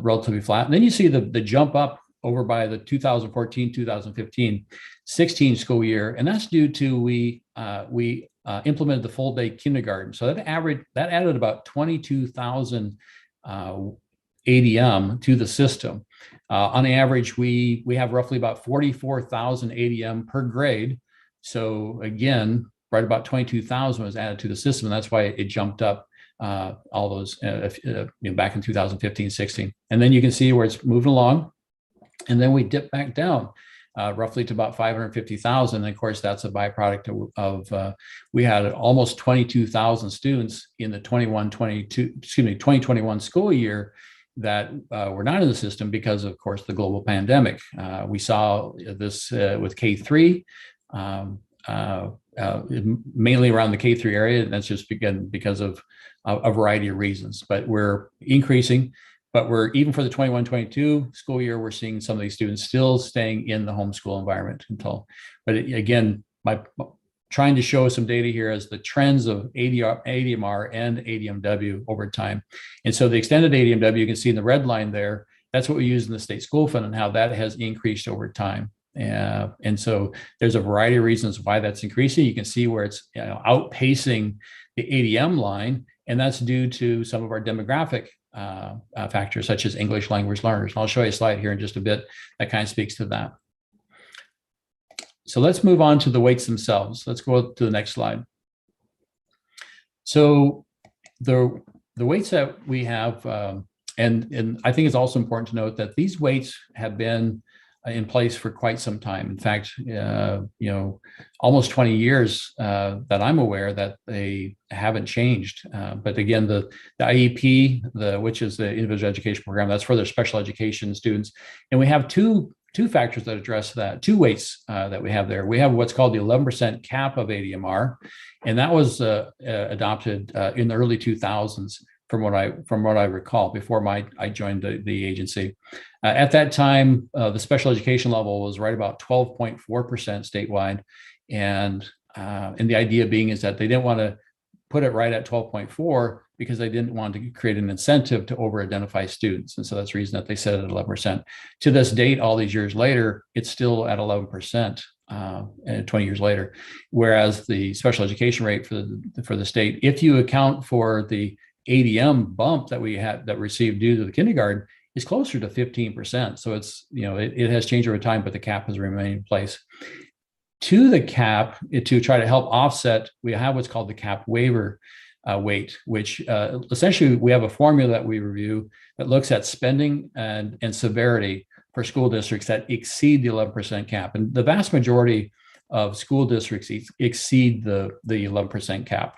relatively flat. And then you see the jump up over by the 2014, 2015, 16 school year, and that's due to we implemented the full day kindergarten. So that added about 22,000 ADM to the system. On average, we have roughly about 44,000 ADM per grade. So again, right about 22,000 was added to the system, and that's why it jumped up all those back in 2015, 16. And then you can see where it's moving along, and then we dip back down roughly to about 550,000. And of course, that's a byproduct of we had almost 22,000 students in the 2021 school year that were not in the system because, of course, the global pandemic. We saw this with K3, mainly around the K3 area, and that's just because of a variety of reasons. But we're increasing. But we're even for the 21-22 school year, we're seeing some of these students still staying in the homeschool environment but again, trying to show some data here as the trends of ADMR and ADMW over time. And so the extended ADMW, you can see in the red line there, that's what we use in the state school fund and how that has increased over time. And so there's a variety of reasons why that's increasing. You can see where it's outpacing the ADM line, and that's due to some of our demographic factors such as English language learners. And I'll show you a slide here in just a bit that kind of speaks to that. So let's move on to the weights themselves. Let's go to the next slide. So the weights that we have, and I think it's also important to note that these weights have been in place for quite some time. In fact, almost 20 years that I'm aware that they haven't changed. But again, the IEP, which is the individual education program, that's for their special education students. And we have two factors that address that, two weights that we have there. We have what's called the 11% cap of ADMR, and that was adopted in the early 2000s. From what I recall, before I joined the agency. At that time, the special education level was right about 12.4% statewide, and the idea being is that they didn't want to put it right at 12.4 because they didn't want to create an incentive to over-identify students, and so that's the reason that they set it at 11%. To this date, all these years later, it's still at 11%. 20 years later, whereas the special education rate for the state, if you account for the ADM bump that we had that received due to the kindergarten, is closer to 15%. So it's, it has changed over time, but the cap has remained in place. To the cap, to try to help offset, we have what's called the cap waiver weight, which essentially we have a formula that we review that looks at spending and severity for school districts that exceed the 11% cap. And the vast majority of school districts exceed the 11% cap.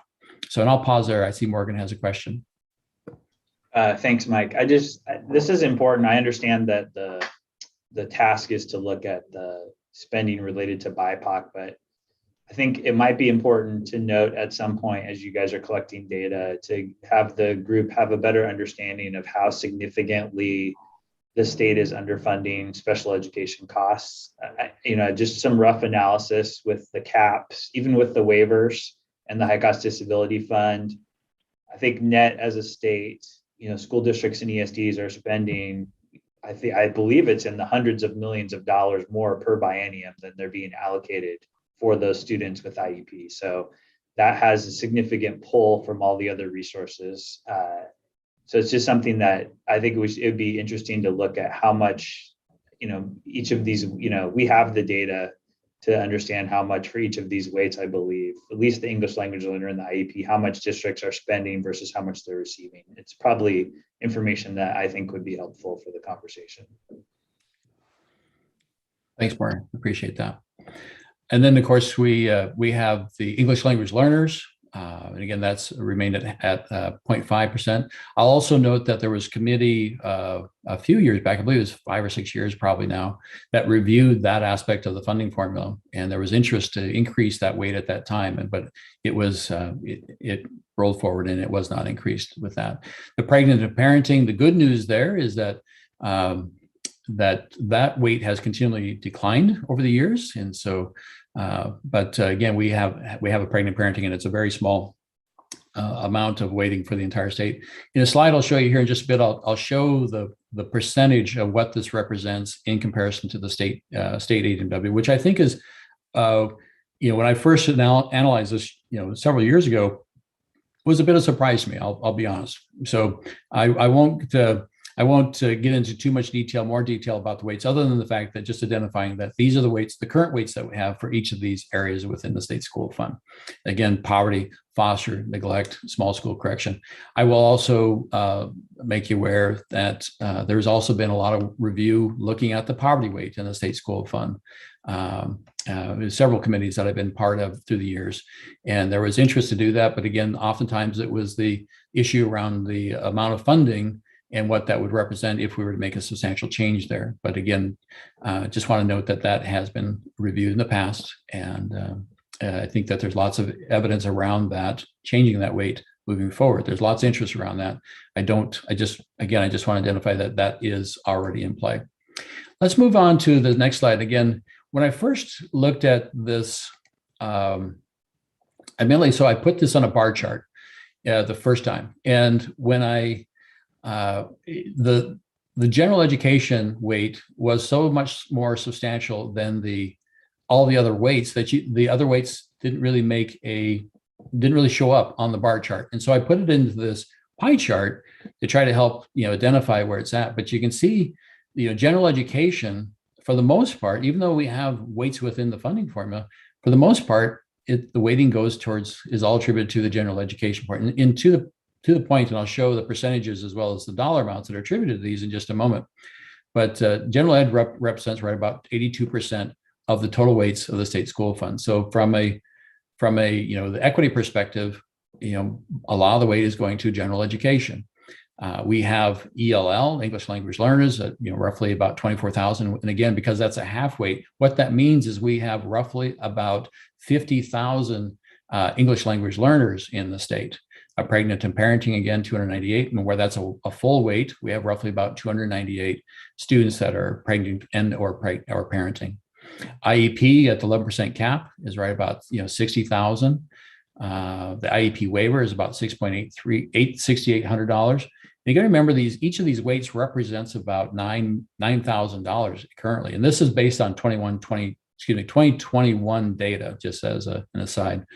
So, and I'll pause there. I see Morgan has a question. Thanks, Mike. This is important. I understand that the task is to look at the spending related to BIPOC, but I think it might be important to note at some point as you guys are collecting data to have the group have a better understanding of how significantly the state is underfunding special education costs. Just some rough analysis with the caps, even with the waivers and the high cost disability fund. I think net as a state, school districts and ESDs are spending, I believe it's in the hundreds of millions of dollars more per biennium than they're being allocated for those students with IEP. So that has a significant pull from all the other resources. So it's just something that I think it would be interesting to look at how much, each of these, we have the data to understand how much for each of these weights, I believe, at least the English language learner and the IEP, how much districts are spending versus how much they're receiving. It's probably information that I think would be helpful for the conversation. Thanks, Martin. Appreciate that. And then, of course, we have the English language learners. And again, that's remained at 0.5%. I'll also note that there was committee a few years back, I believe it was 5 or 6 years probably now, that reviewed that aspect of the funding formula. And there was interest to increase that weight at that time, but it was, it rolled forward and it was not increased with that. The pregnant and parenting, the good news there is that that weight has continually declined over the years. And so, but again, we have a pregnant parenting, and it's a very small amount of weighting for the entire state. In a slide I'll show you here in just a bit, I'll show the percentage of what this represents in comparison to the state AWW, which I think is, when I first analyzed this, several years ago, was a bit of a surprise to me. I'll be honest. So I won't get into too much more detail about the weights, other than the fact that just identifying that these are the weights, the current weights that we have for each of these areas within the state school fund. Again, poverty, foster, neglect, small school correction. I will also make you aware that there's also been a lot of review looking at the poverty weight in the state school fund. There's several committees that I've been part of through the years, and there was interest to do that. But again, oftentimes it was the issue around the amount of funding and what that would represent if we were to make a substantial change there. But again, just want to note that that has been reviewed in the past. And I think that there's lots of evidence around that, changing that weight moving forward. There's lots of interest around that. I just want to identify that that is already in play. Let's move on to the next slide. Again, when I first looked at this, admittedly, so I put this on a bar chart the first time. And when the general education weight was so much more substantial than all the other weights that the other weights didn't really show up on the bar chart. And so I put it into this pie chart to try to help identify where it's at. But you can see general education, for the most part, even though we have weights within the funding formula, for the most part, the weighting is all attributed to the general education part. And to the point, and I'll show the percentages as well as the dollar amounts that are attributed to these in just a moment. But general ed represents right about 82% of the total weights of the state school fund. So from a the equity perspective, a lot of the weight is going to general education. We have ELL, English language learners, roughly about 24,000. And again, because that's a half weight, what that means is we have roughly about 50,000 English language learners in the state. Pregnant and parenting, again, 298, and where that's a full weight, we have roughly about 298 students that are pregnant and or parenting. IEP at the 11% cap is right about 60,000. The IEP waiver is about $6,800. You got to remember each of these weights represents about $9,000 currently, and this is based on 2021 data, just as an aside.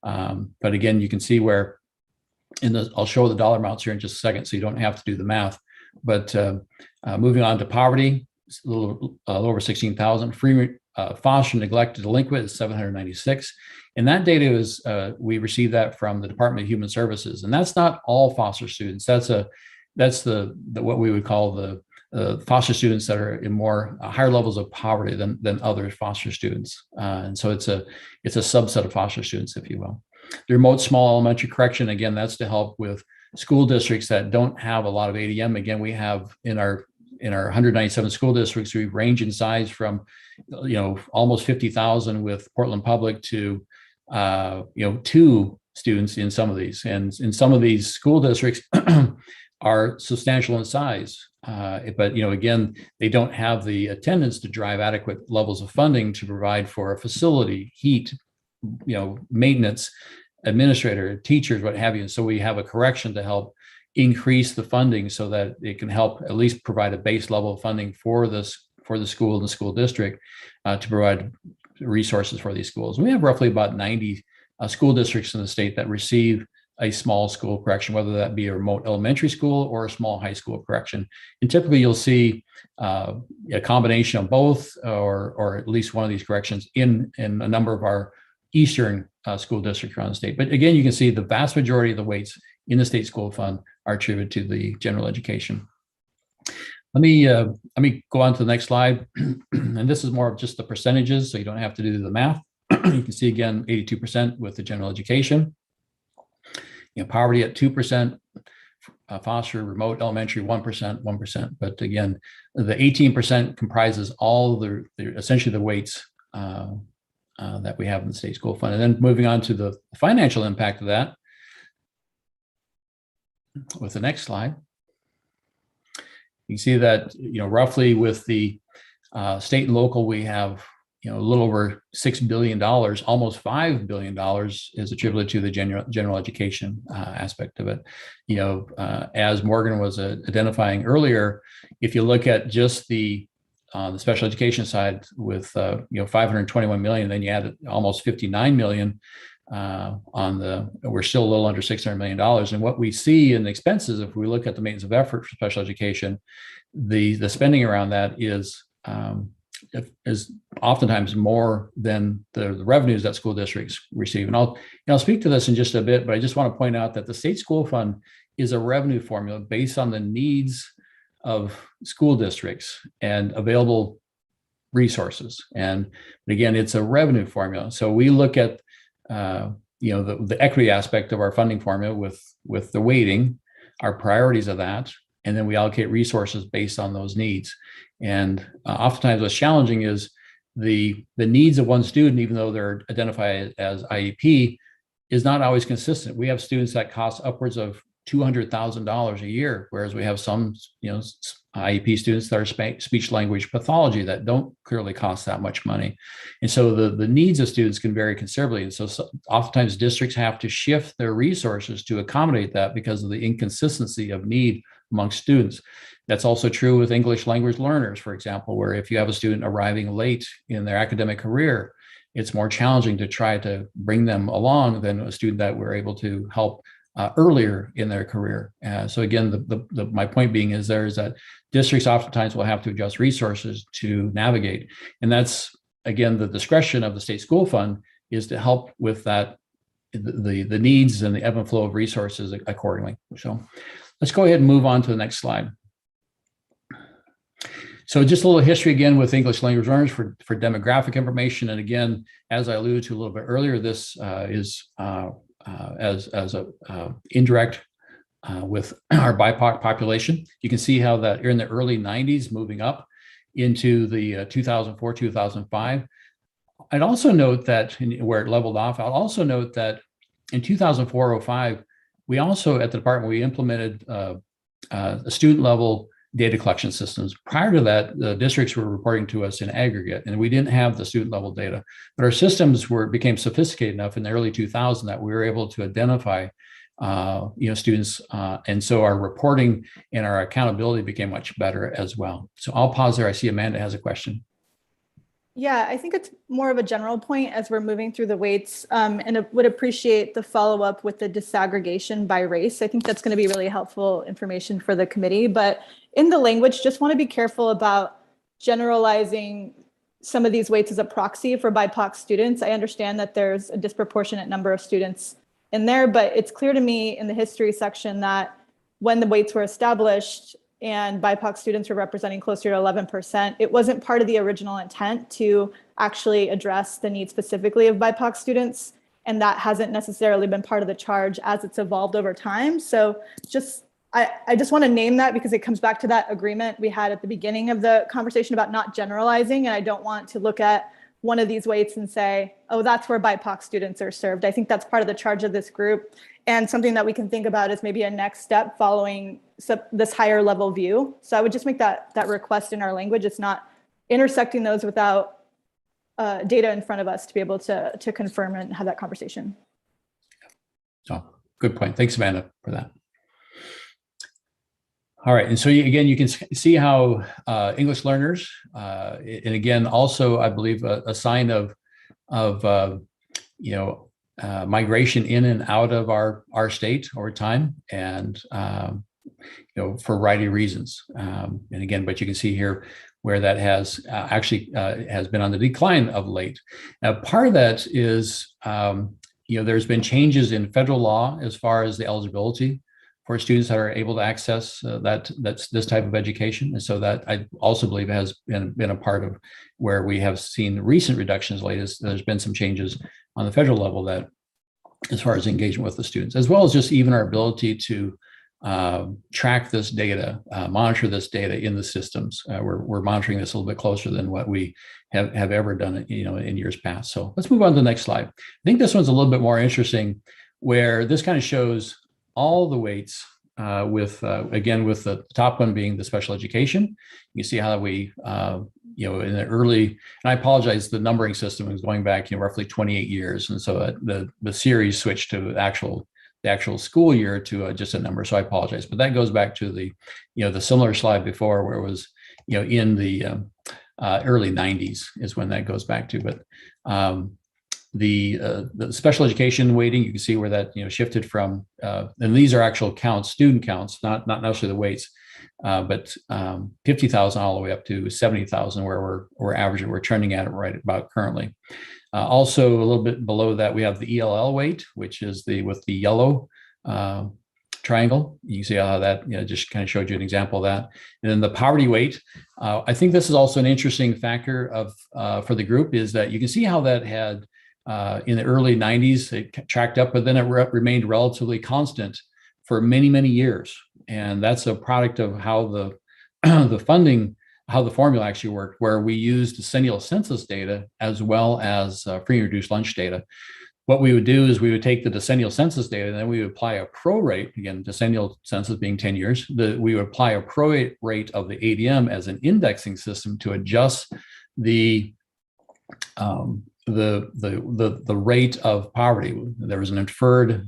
But again, you can see where I'll show the dollar amounts here in just a second, so you don't have to do the math. But moving on to poverty, a little over 16,000. Free foster neglected delinquent is 796, and that data is we received that from the Department of Human Services, and that's not all foster students. That's the what we would call the foster students that are in more higher levels of poverty than other foster students, and so it's a subset of foster students, if you will. The remote small elementary correction, again, that's to help with school districts that don't have a lot of ADM. Again, we have in our 197 school districts, we range in size from almost 50,000 with Portland Public to 2 students in some of these, and in some of these school districts are substantial in size. But again, they don't have the attendance to drive adequate levels of funding to provide for a facility, heat, maintenance, administrator, teachers, what have you. So we have a correction to help increase the funding so that it can help at least provide a base level of funding for the school and the school district to provide resources for these schools. We have roughly about 90 school districts in the state that receive a small school correction, whether that be a remote elementary school or a small high school correction. And typically you'll see a combination of both or at least one of these corrections in a number of our eastern school districts around the state. But again, you can see the vast majority of the weights in the state school fund are attributed to the general education. Let me go on to the next slide. And this is more of just the percentages, so you don't have to do the math. You can see again, 82% with the general education. poverty at 2%, foster remote elementary 1%. But again, the 18% comprises all the essentially the weights that we have in the state school fund. And then moving on to the financial impact of that with the next slide. You see that, roughly with the state and local, we have, a little over $6 billion, almost $5 billion is attributed to the general education aspect of it. As Morgan was identifying earlier, if you look at just the special education side with, 521 million, then you add almost 59 million we're still a little under $600 million. And what we see in the expenses, if we look at the maintenance of effort for special education, the spending around that is oftentimes more than the revenues that school districts receive. And I'll speak to this in just a bit, but I just want to point out that the state school fund is a revenue formula based on the needs of school districts and available resources. And again, it's a revenue formula. So we look at the equity aspect of our funding formula with the weighting, our priorities of that, and then we allocate resources based on those needs. And oftentimes what's challenging is the needs of one student, even though they're identified as IEP, is not always consistent. We have students that cost upwards of $200,000 a year, whereas we have some, IEP students that are speech language pathology that don't clearly cost that much money. And so the needs of students can vary considerably. And so oftentimes districts have to shift their resources to accommodate that because of the inconsistency of need amongst students. That's also true with English language learners, for example, where if you have a student arriving late in their academic career, it's more challenging to try to bring them along than a student that we're able to help earlier in their career. So again, my point being is that districts oftentimes will have to adjust resources to navigate. And that's, again, the discretion of the state school fund is to help with that, the needs and the ebb and flow of resources accordingly. So let's go ahead and move on to the next slide. So just a little history again with English language learners for demographic information. And again, as I alluded to a little bit earlier, this is as a indirect with our BIPOC population. You can see how that in the early 90s moving up into the 2004, 2005. I'd also note that where it leveled off, I'll also note that in 2004-05, we also at the department, we implemented a student level data collection systems. Prior to that, the districts were reporting to us in aggregate, and we didn't have the student level data. But our systems became sophisticated enough in the early 2000s that we were able to identify, students, and so our reporting and our accountability became much better as well. So I'll pause there. I see Amanda has a question. Yeah, I think it's more of a general point as we're moving through the weights, and I would appreciate the follow-up with the disaggregation by race. I think that's going to be really helpful information for the committee. But in the language, just want to be careful about generalizing some of these weights as a proxy for BIPOC students. I understand that there's a disproportionate number of students in there, but it's clear to me in the history section that when the weights were established, and BIPOC students were representing closer to 11%. It wasn't part of the original intent to actually address the needs specifically of BIPOC students. And that hasn't necessarily been part of the charge as it's evolved over time. So I just want to name that because it comes back to that agreement we had at the beginning of the conversation about not generalizing. And I don't want to look at one of these weights and say, oh, that's where BIPOC students are served. I think that's part of the charge of this group. And something that we can think about is maybe a next step following this higher level view. So I would just make that request in our language. It's not intersecting those without data in front of us to be able to confirm and have that conversation. So good point. Thanks, Amanda, for that. All right, and so again, you can see how English learners, and again, also I believe a sign of migration in and out of our state over time, and for a variety of reasons. And again, but you can see here where that has actually has been on the decline of late. Now, part of that is there's been changes in federal law as far as the eligibility for students that are able to access this type of education. And so that I also believe has been a part of where we have seen recent reductions latest. There's been some changes on the federal level that as far as engagement with the students, as well as just even our ability to track this data, monitor this data in the systems. We're monitoring this a little bit closer than what we have ever done, in years past. So let's move on to the next slide. I think this one's a little bit more interesting, where this kind of shows all the weights again, with the top one being the special education. You see how we, in the early, and I apologize, the numbering system is going back, roughly 28 years. And so the series switched to the actual school year to just a number. So I apologize, but that goes back to the similar slide before, where it was, in the early 90s is when that goes back to. But the special education weighting, you can see where that shifted from, and these are actual counts, student counts, not necessarily the weights, but 50,000 all the way up to 70,000, where we're averaging, we're trending at it right about currently. Also, a little bit below that, we have the ELL weight, which is with the yellow triangle. You can see how that just kind of showed you an example of that. And then the poverty weight. I think this is also an interesting factor for the group, is that you can see how that had in the early 90s, it tracked up, but then it remained relatively constant for many, many years. And that's a product of how the funding, how the formula actually worked, where we used decennial census data as well as free and reduced lunch data. What we would do is we would take the decennial census data, and then we would apply a prorate, again, decennial census being 10 years, we would apply a prorate of the ADM as an indexing system to adjust the rate of poverty. There was an inferred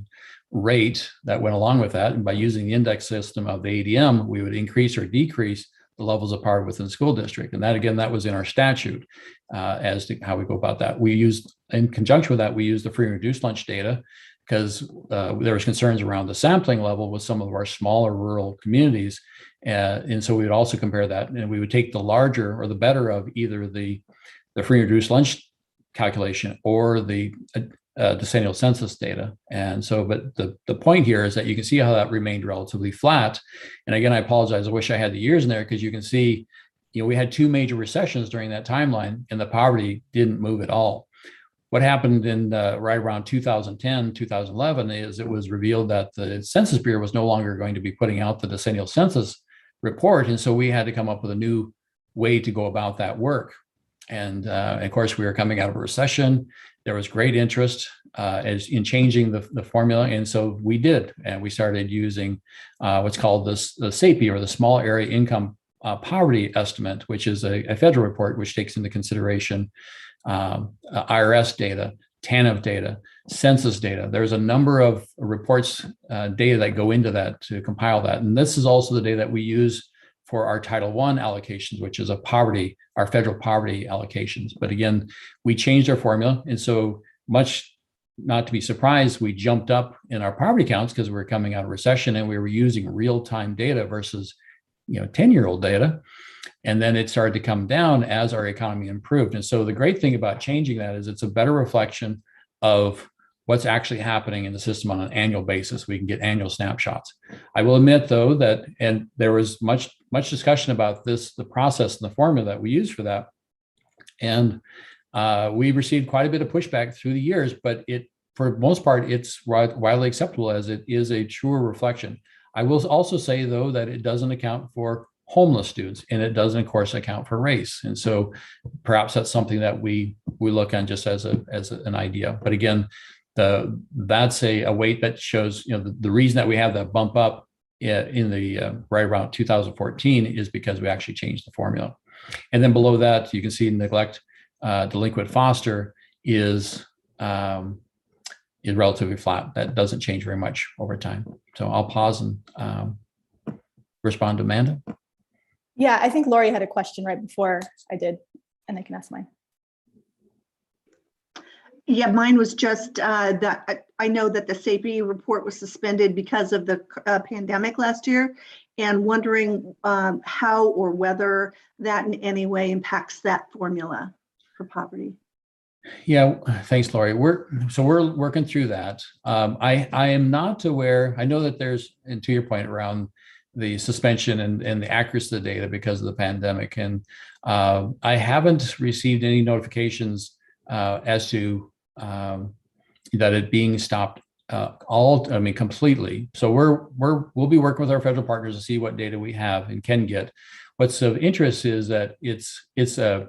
rate that went along with that. And by using the index system of the ADM, we would increase or decrease the levels of poverty within the school district. And that, again, that was in our statute as to how we go about that. We used, in conjunction with that, we used the free and reduced lunch data, because there was concerns around the sampling level with some of our smaller rural communities. And so we would also compare that, and we would take the larger or the better of either the free and reduced lunch calculation or the decennial census data. And so, but the point here is that you can see how that remained relatively flat. And again, I apologize, I wish I had the years in there, because you can see, we had two major recessions during that timeline, and the poverty didn't move at all. What happened in right around 2010, 2011 is it was revealed that the Census Bureau was no longer going to be putting out the decennial census report. And so we had to come up with a new way to go about that work. And of course, we were coming out of a recession. There was great interest in changing the formula. And so we did. And we started using what's called the SAPI, or the Small Area Income Poverty Estimate, which is a federal report which takes into consideration IRS data, TANF data, census data. There's a number of reports, data that go into that to compile that. And this is also the data that we use for our Title I allocations, which is our federal poverty allocations. But again, we changed our formula. And so much not to be surprised, we jumped up in our poverty counts because we were coming out of recession, and we were using real-time data versus 10-year-old data. And then it started to come down as our economy improved. And so the great thing about changing that is it's a better reflection of what's actually happening in the system on an annual basis. We can get annual snapshots. I will admit, though, that, and there was much discussion about this, the process and the formula that we use for that. And we received quite a bit of pushback through the years, but for the most part, it's widely acceptable as it is a truer reflection. I will also say, though, that it doesn't account for homeless students, and it doesn't, of course, account for race. And so perhaps that's something that we look on just as an idea. But again, that's a weight that shows, the reason that we have that bump up in the right around 2014 is because we actually changed the formula. And then below that, you can see neglect, delinquent foster is relatively flat. That doesn't change very much over time. So I'll pause and respond to Amanda. Yeah, I think Lori had a question right before I did, and I can ask mine. Yeah, mine was just that I know that the SAPI report was suspended because of the pandemic last year, and wondering how or whether that in any way impacts that formula for poverty. Yeah, thanks, Lori. We're working through that. I am not aware. I know that there's, and to your point around the suspension and the accuracy of the data because of the pandemic, and I haven't received any notifications as to that it being stopped completely. So we'll be working with our federal partners to see what data we have and can get. What's of interest is that it's a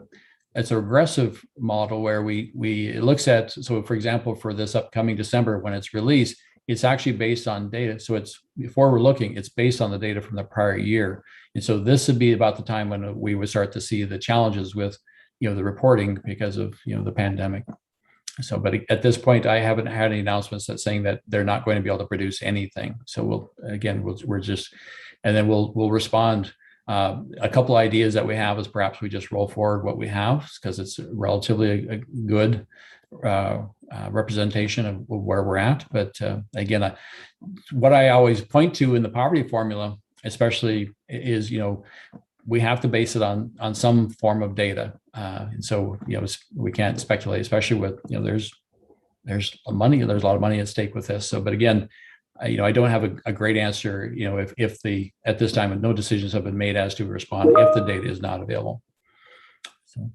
regressive model where it looks at, so for example, for this upcoming December when it's released, it's actually based on data. So it's forward looking, it's based on the data from the prior year. And so this would be about the time when we would start to see the challenges with, the reporting because of, the pandemic. So, but at this point, I haven't had any announcements that saying that they're not going to be able to produce anything. So we'll respond. A couple ideas that we have is perhaps we just roll forward what we have because it's relatively a good representation of where we're at. But again, what I always point to in the poverty formula, especially, is we have to base it on some form of data, and so we can't speculate, especially with there's a lot of money at stake with this. So, but again, I don't have a great answer. If at this time no decisions have been made as to respond if the data is not available. So.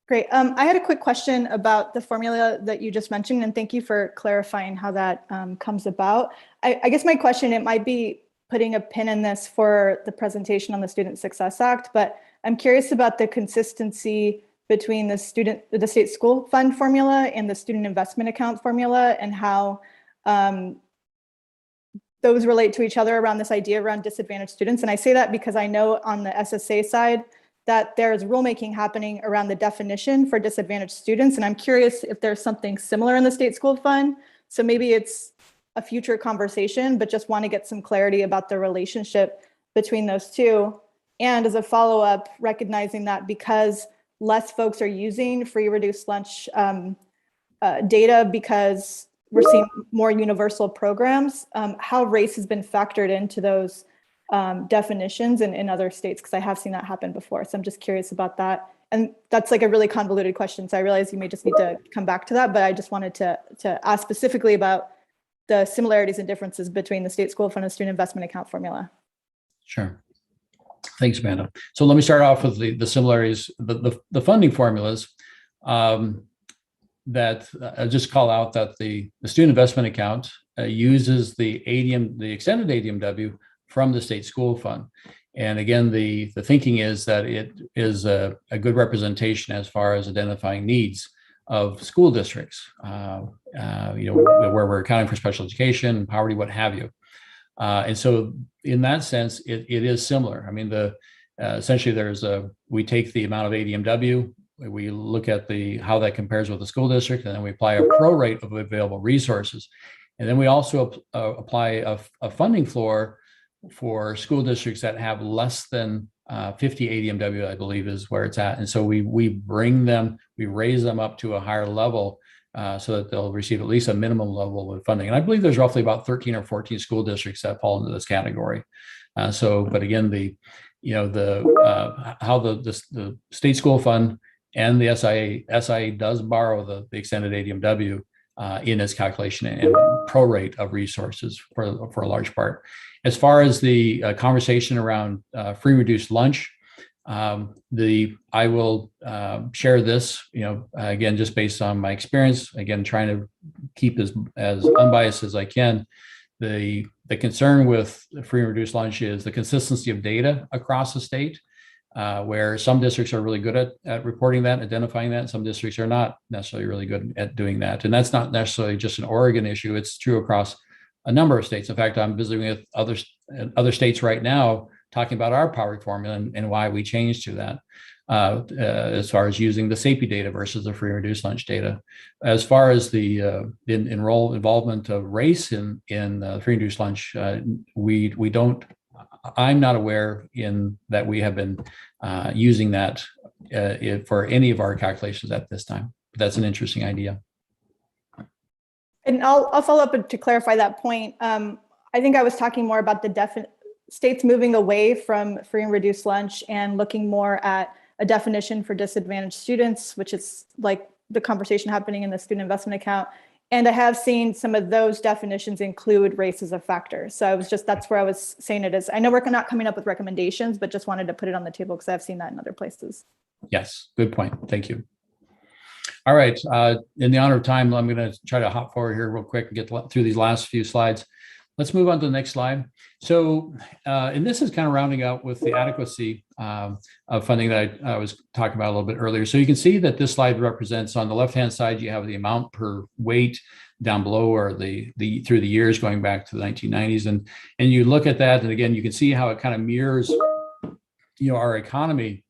Great. I had a quick question about the formula that you just mentioned, and thank you for clarifying how that comes about. I guess my question, it might be putting a pin in this for the presentation on the Student Success Act, but I'm curious about the consistency between the state school fund formula and the student investment account formula and how those relate to each other around this idea around disadvantaged students. And I say that because I know on the SSA side that there's rulemaking happening around the definition for disadvantaged students. And I'm curious if there's something similar in the state school fund. So maybe it's a future conversation, but just want to get some clarity about the relationship between those two. And as a follow-up, recognizing that because less folks are using free reduced lunch data because we're seeing more universal programs, how race has been factored into those definitions in other states, because I have seen that happen before. So I'm just curious about that. And that's like a really convoluted question. So I realize you may just need to come back to that, but I just wanted to ask specifically about the similarities and differences between the state school fund and student investment account formula. Sure. Thanks, Amanda. So let me start off with the similarities, the funding formulas. That I'll just call out that the student investment account uses the extended ADMW from the state school fund. And again, the thinking is that it is a good representation as far as identifying needs of school districts, where we're accounting for special education, poverty, what have you. And so in that sense, it is similar. I mean, essentially we take the amount of ADMW, we look at how that compares with the school district, and then we apply a pro rate of available resources. And then we also apply a funding floor for school districts that have less than 50 ADMW, I believe is where it's at. And so we raise them up to a higher level so that they'll receive at least a minimum level of funding. And I believe there's roughly about 13 or 14 school districts that fall into this category. But again, how the state school fund and the SIA does borrow the extended ADMW in its calculation and prorate of resources for a large part. As far as the conversation around free reduced lunch, I will share this, again, just based on my experience, again, trying to keep as unbiased as I can. The concern with free and reduced lunch is the consistency of data across the state, where some districts are really good at reporting that, identifying that. Some districts are not necessarily really good at doing that. And that's not necessarily just an Oregon issue. It's true across a number of states. In fact, I'm visiting with other states right now, talking about our poverty formula and why we changed to that, as far as using the SAPI data versus the free and reduced lunch data. As far as the involvement of race in free and reduced lunch, we don't. I'm not aware that we have been using that for any of our calculations at this time. But that's an interesting idea. And I'll follow up to clarify that point. I think I was talking more about the states moving away from free and reduced lunch and looking more at a definition for disadvantaged students, which is like the conversation happening in the student investment account. And I have seen some of those definitions include race as a factor. So that's where I was saying it is. I know we're not coming up with recommendations, but just wanted to put it on the table because I've seen that in other places. Yes, good point. Thank you. All right, in the honor of time, I'm going to try to hop forward here real quick and get through these last few slides. Let's move on to the next slide. So, and this is kind of rounding out with the adequacy of funding that I was talking about a little bit earlier. So you can see that this slide represents, on the left-hand side, you have the amount per weight. Down below are the through the years going back to the 1990s, and you look at that, and again, you can see how it kind of mirrors, our economy.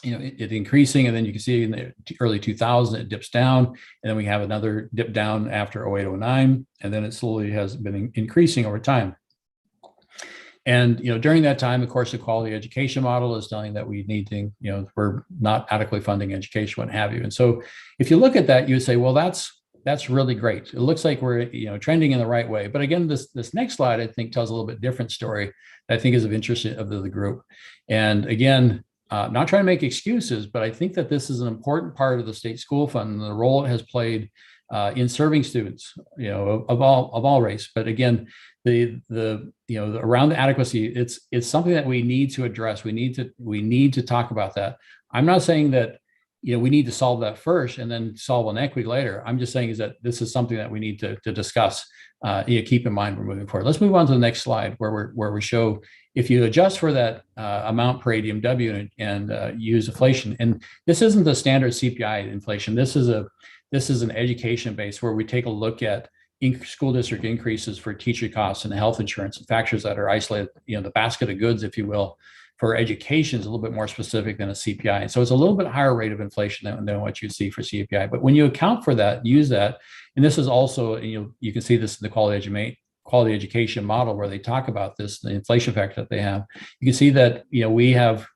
It increasing, and then you can see in the early 2000s it dips down, and then we have another dip down after 08, 09, and then it slowly has been increasing over time. And during that time, of course, the quality education model is telling that we need to, we're not adequately funding education, what have you. And so, if you look at that, you say, well, that's really great. It looks like we're trending in the right way. But again, this next slide I think tells a little bit different story that I think is of interest of the group. And again, not trying to make excuses, but I think that this is an important part of the state school fund and the role it has played in serving students, of all race. But again, the around the adequacy, it's something that we need to address. We need to talk about that. I'm not saying that we need to solve that first and then solve inequity later. I'm just saying is that this is something that we need to discuss. Keep in mind we're moving forward. Let's move on to the next slide where we show, if you adjust for that amount per ADMW and use inflation, and this isn't the standard CPI inflation. This is an education base where we take a look at school district increases for teacher costs and health insurance and factors that are isolated. The basket of goods, if you will, for education is a little bit more specific than a CPI. And so it's a little bit higher rate of inflation than what you see for CPI. But when you account for that, use that, and this is also, you can see this in the quality education model where they talk about this, the inflation factor that they have. You can see that, we have,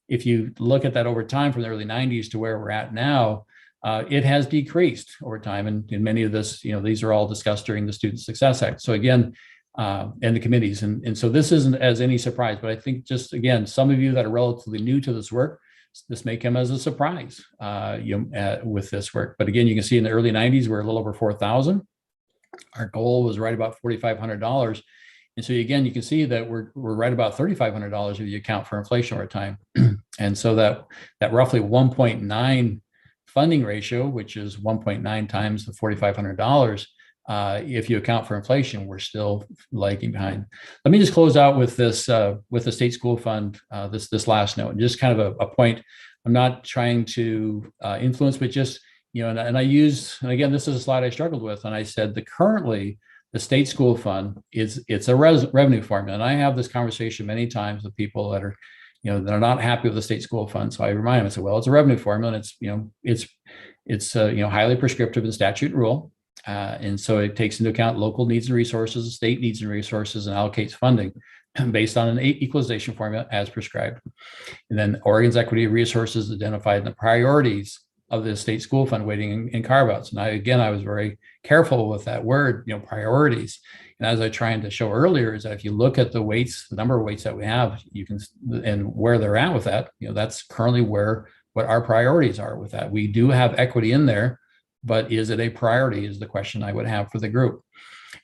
if you look at that over time from the early 90s to where we're at now, it has decreased over time. And in many of this, these are all discussed during the Student Success Act. So again, and the committees. And so this isn't as any surprise, but I think just, again, some of you that are relatively new to this work, this may come as a surprise with this work. But again, you can see in the early 90s, we're a little over 4,000. Our goal was right about $4,500. And so again, you can see that we're right about $3,500 if you account for inflation over time. And so that roughly 1.9 funding ratio, which is 1.9 times the $4,500, if you account for inflation, we're still lagging behind. Let me just close out with this, with the state school fund, this last note, and just kind of a point. I'm not trying to influence, but just, and I use, and again, this is a slide I struggled with, and I said that currently the state school fund it's a revenue formula. And I have this conversation many times with people that are, that are not happy with the state school fund. So I remind them, I say, well, it's a revenue formula, and it's highly prescriptive in statute and rule. And so it takes into account local needs and resources, state needs and resources, and allocates funding based on an equalization formula as prescribed. And then Oregon's equity resources identified in the priorities of the state school fund weighting and carve-outs. And I was very careful with that word, priorities. And as I tried to show earlier, is that if you look at the weights, the number of weights that we have, you can, and where they're at with that, that's currently what our priorities are with that. We do have equity in there, but is it a priority is the question I would have for the group.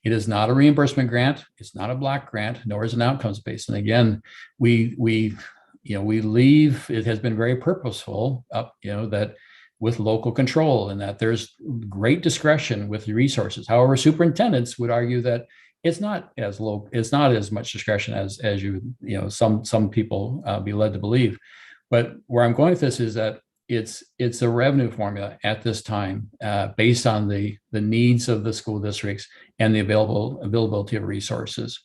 It is not a reimbursement grant. It's not a block grant, nor is it an outcomes based. And again, we leave, it has been very purposeful that with local control, and that there's great discretion with the resources. However, superintendents would argue that it's not as low, it's not as much discretion as some people be led to believe. But where I'm going with this is that it's a revenue formula at this time based on the needs of the school districts and the availability of resources.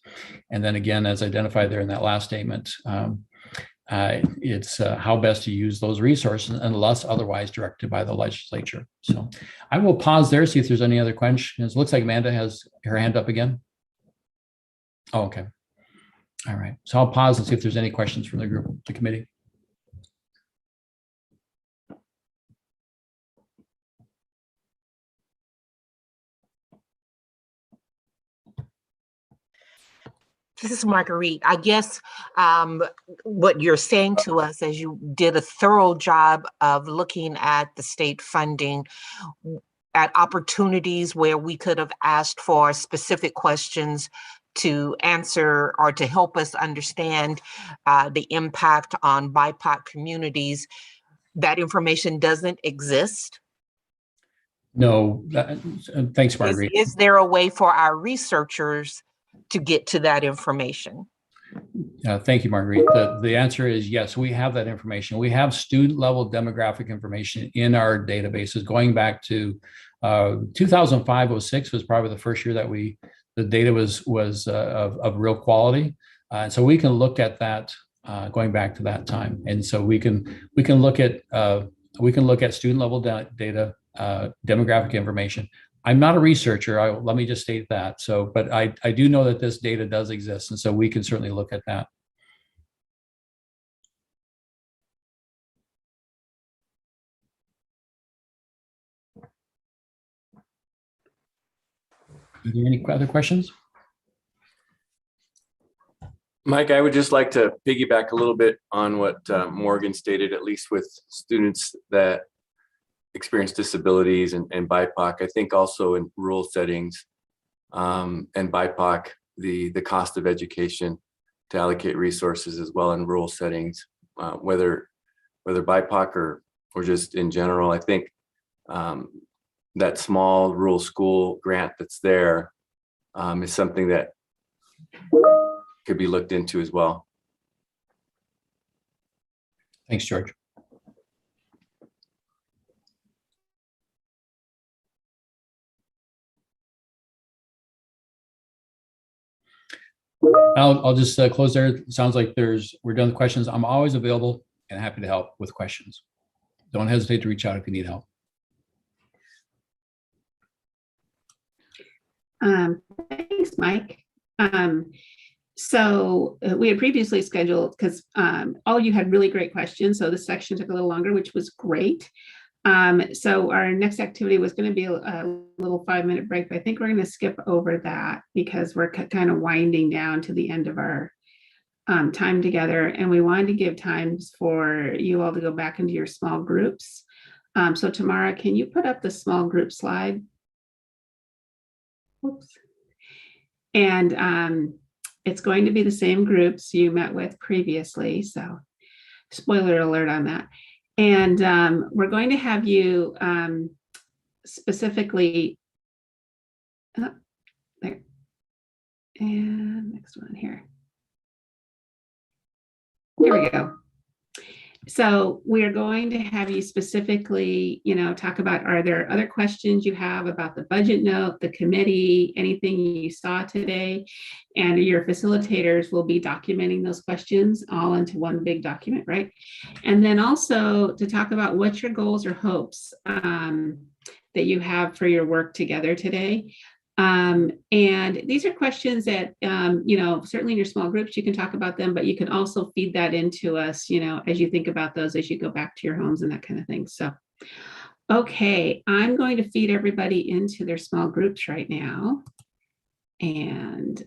And then again, as identified there in that last statement, it's how best to use those resources unless otherwise directed by the legislature. So I will pause there, see if there's any other questions. It looks like Amanda has her hand up again. Oh, okay. All right. So I'll pause and see if there's any questions from the group, the committee. This is Marguerite. I guess what you're saying to us as you did a thorough job of looking at the state funding, at opportunities where we could have asked for specific questions to answer or to help us understand the impact on BIPOC communities. That information doesn't exist No, thanks, Is, Marguerite. is there a way for our researchers to get to that information? Thank you, Marguerite. The answer is yes, we have that information. We have student level demographic information in our databases going back to 2005-06 was probably the first year that the data was of real quality. And so we can look at that going back to that time. And so we can look at student level data, demographic information. I'm not a researcher. Let me just state that. So, but I do know that this data does exist, and so we can certainly look at that. Are there any other questions? Mike, I would just like to piggyback a little bit on what Morgan stated, at least with students that experience disabilities and BIPOC. I think also in rural settings and BIPOC, the cost of education to allocate resources as well in rural settings, whether BIPOC or just in general. I think that small rural school grant that's there is something that could be looked into as well. Thanks, George. I'll just close there. It sounds like we're done with questions. I'm always available and happy to help with questions. Don't hesitate to reach out if you need help. Thanks, Mike. So we had previously scheduled, because all of you had really great questions, so this section took a little longer, which was great. So our next activity was going to be a little 5-minute break, but I think we're going to skip over that because we're kind of winding down to the end of our time together, and we wanted to give times for you all to go back into your small groups. So Tamara, can you put up the small group slide? Whoops. And it's going to be the same groups you met with previously, so spoiler alert on that. And we're going to have you specifically, there, and next one here. There we go. So we're going to have you specifically, talk about, are there other questions you have about the budget note, the committee, anything you saw today? And your facilitators will be documenting those questions all into one big document, right? And then also to talk about what your goals or hopes that you have for your work together today. And these are questions that, certainly in your small groups, you can talk about them, but you can also feed that into us, as you think about those, as you go back to your homes and that kind of thing. So, okay, I'm going to feed everybody into their small groups right now. And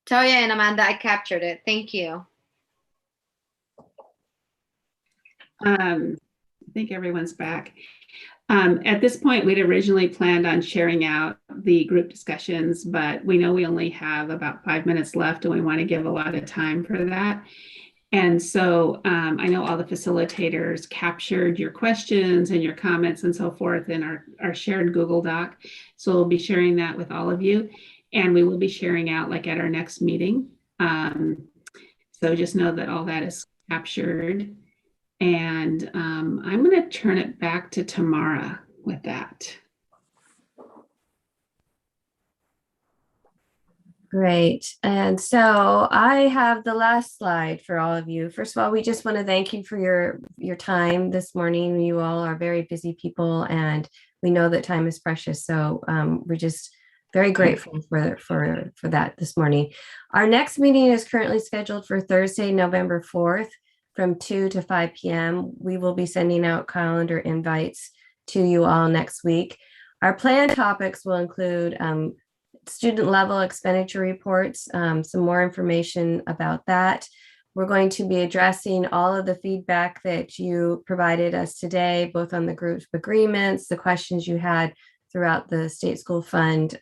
Toya and Amanda, I captured it. Thank you. I think everyone's back. At this point, we'd originally planned on sharing out the group discussions, but we know we only have about 5 minutes left and we want to give a lot of time for that. And so I know all the facilitators captured your questions and your comments and so forth in our shared Google Doc. So we'll be sharing that with all of you. And we will be sharing out like at our next meeting. So just know that all that is captured. And I'm going to turn it back to Tamara with that. Great. And so I have the last slide for all of you. First of all, we just want to thank you for your time this morning. You all are very busy people, and we know that time is precious. So we're just very grateful for that this morning. Our next meeting is currently scheduled for Thursday, November 4th from 2 to 5 p.m. We will be sending out calendar invites to you all next week. Our planned topics will include student level expenditure reports, some more information about that. We're going to be addressing all of the feedback that you provided us today, both on the group agreements, the questions you had throughout the State School Fund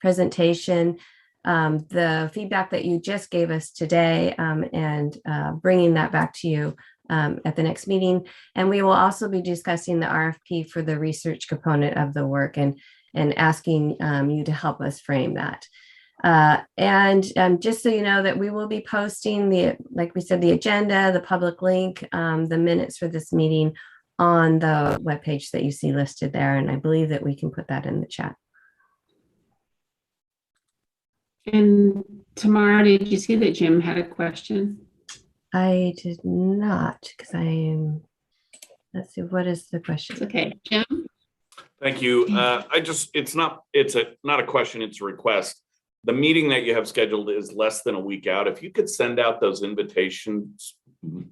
presentation, the feedback that you just gave us today, and bringing that back to you at the next meeting. And we will also be discussing the RFP for the research component of the work and asking you to help us frame that. And just so you know that we will be posting like we said, the agenda, the public link, the minutes for this meeting on the webpage that you see listed there. And I believe that we can put that in the chat. And Tamara, did you see that Jim had a question? I did not, because let's see, what is the question? Okay, Jim. Thank you. It's not a question, it's a request. The meeting that you have scheduled is less than a week out. If you could send out those invitations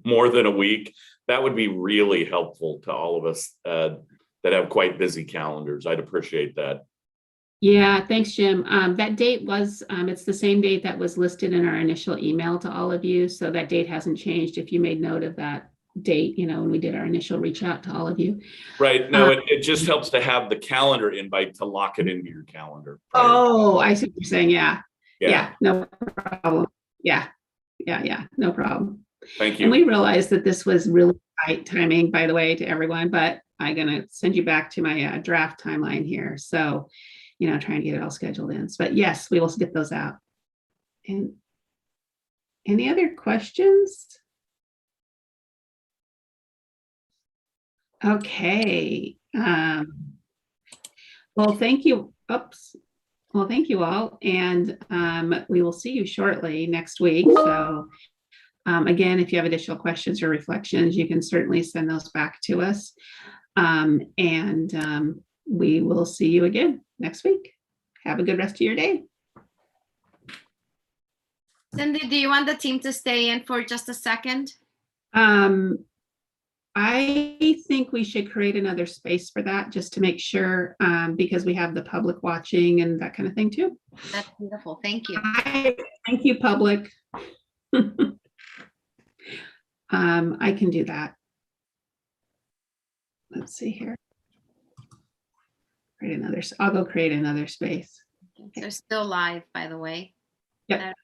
more than a week, that would be really helpful to all of us that have quite busy calendars. I'd appreciate that. Yeah, thanks, Jim. That date was, it's the same date that was listed in our initial email to all of you. So that date hasn't changed. If you made note of that date, when we did our initial reach out to all of you. Right. No, it just helps to have the calendar invite to lock it into your calendar. Oh, I see what you're saying. Yeah. Yeah. No problem. Yeah. No problem. Thank you. And we realized that this was really tight timing, by the way, to everyone, but I'm going to send you back to my draft timeline here. So, trying to get it all scheduled in. But yes, we will get those out. And any other questions? Okay. Well, thank you. Oops. Well, thank you all. And we will see you shortly next week. So again, if you have additional questions or reflections, you can certainly send those back to us. We will see you again next week. Have a good rest of your day. Cindy, do you want the team to stay in for just a second? I think we should create another space for that just to make sure, because we have the public watching and that kind of thing too. That's beautiful. Thank you. Thank you, public. I can do that. Let's see here. I'll go create another space. They're still live, by the way. Yep. That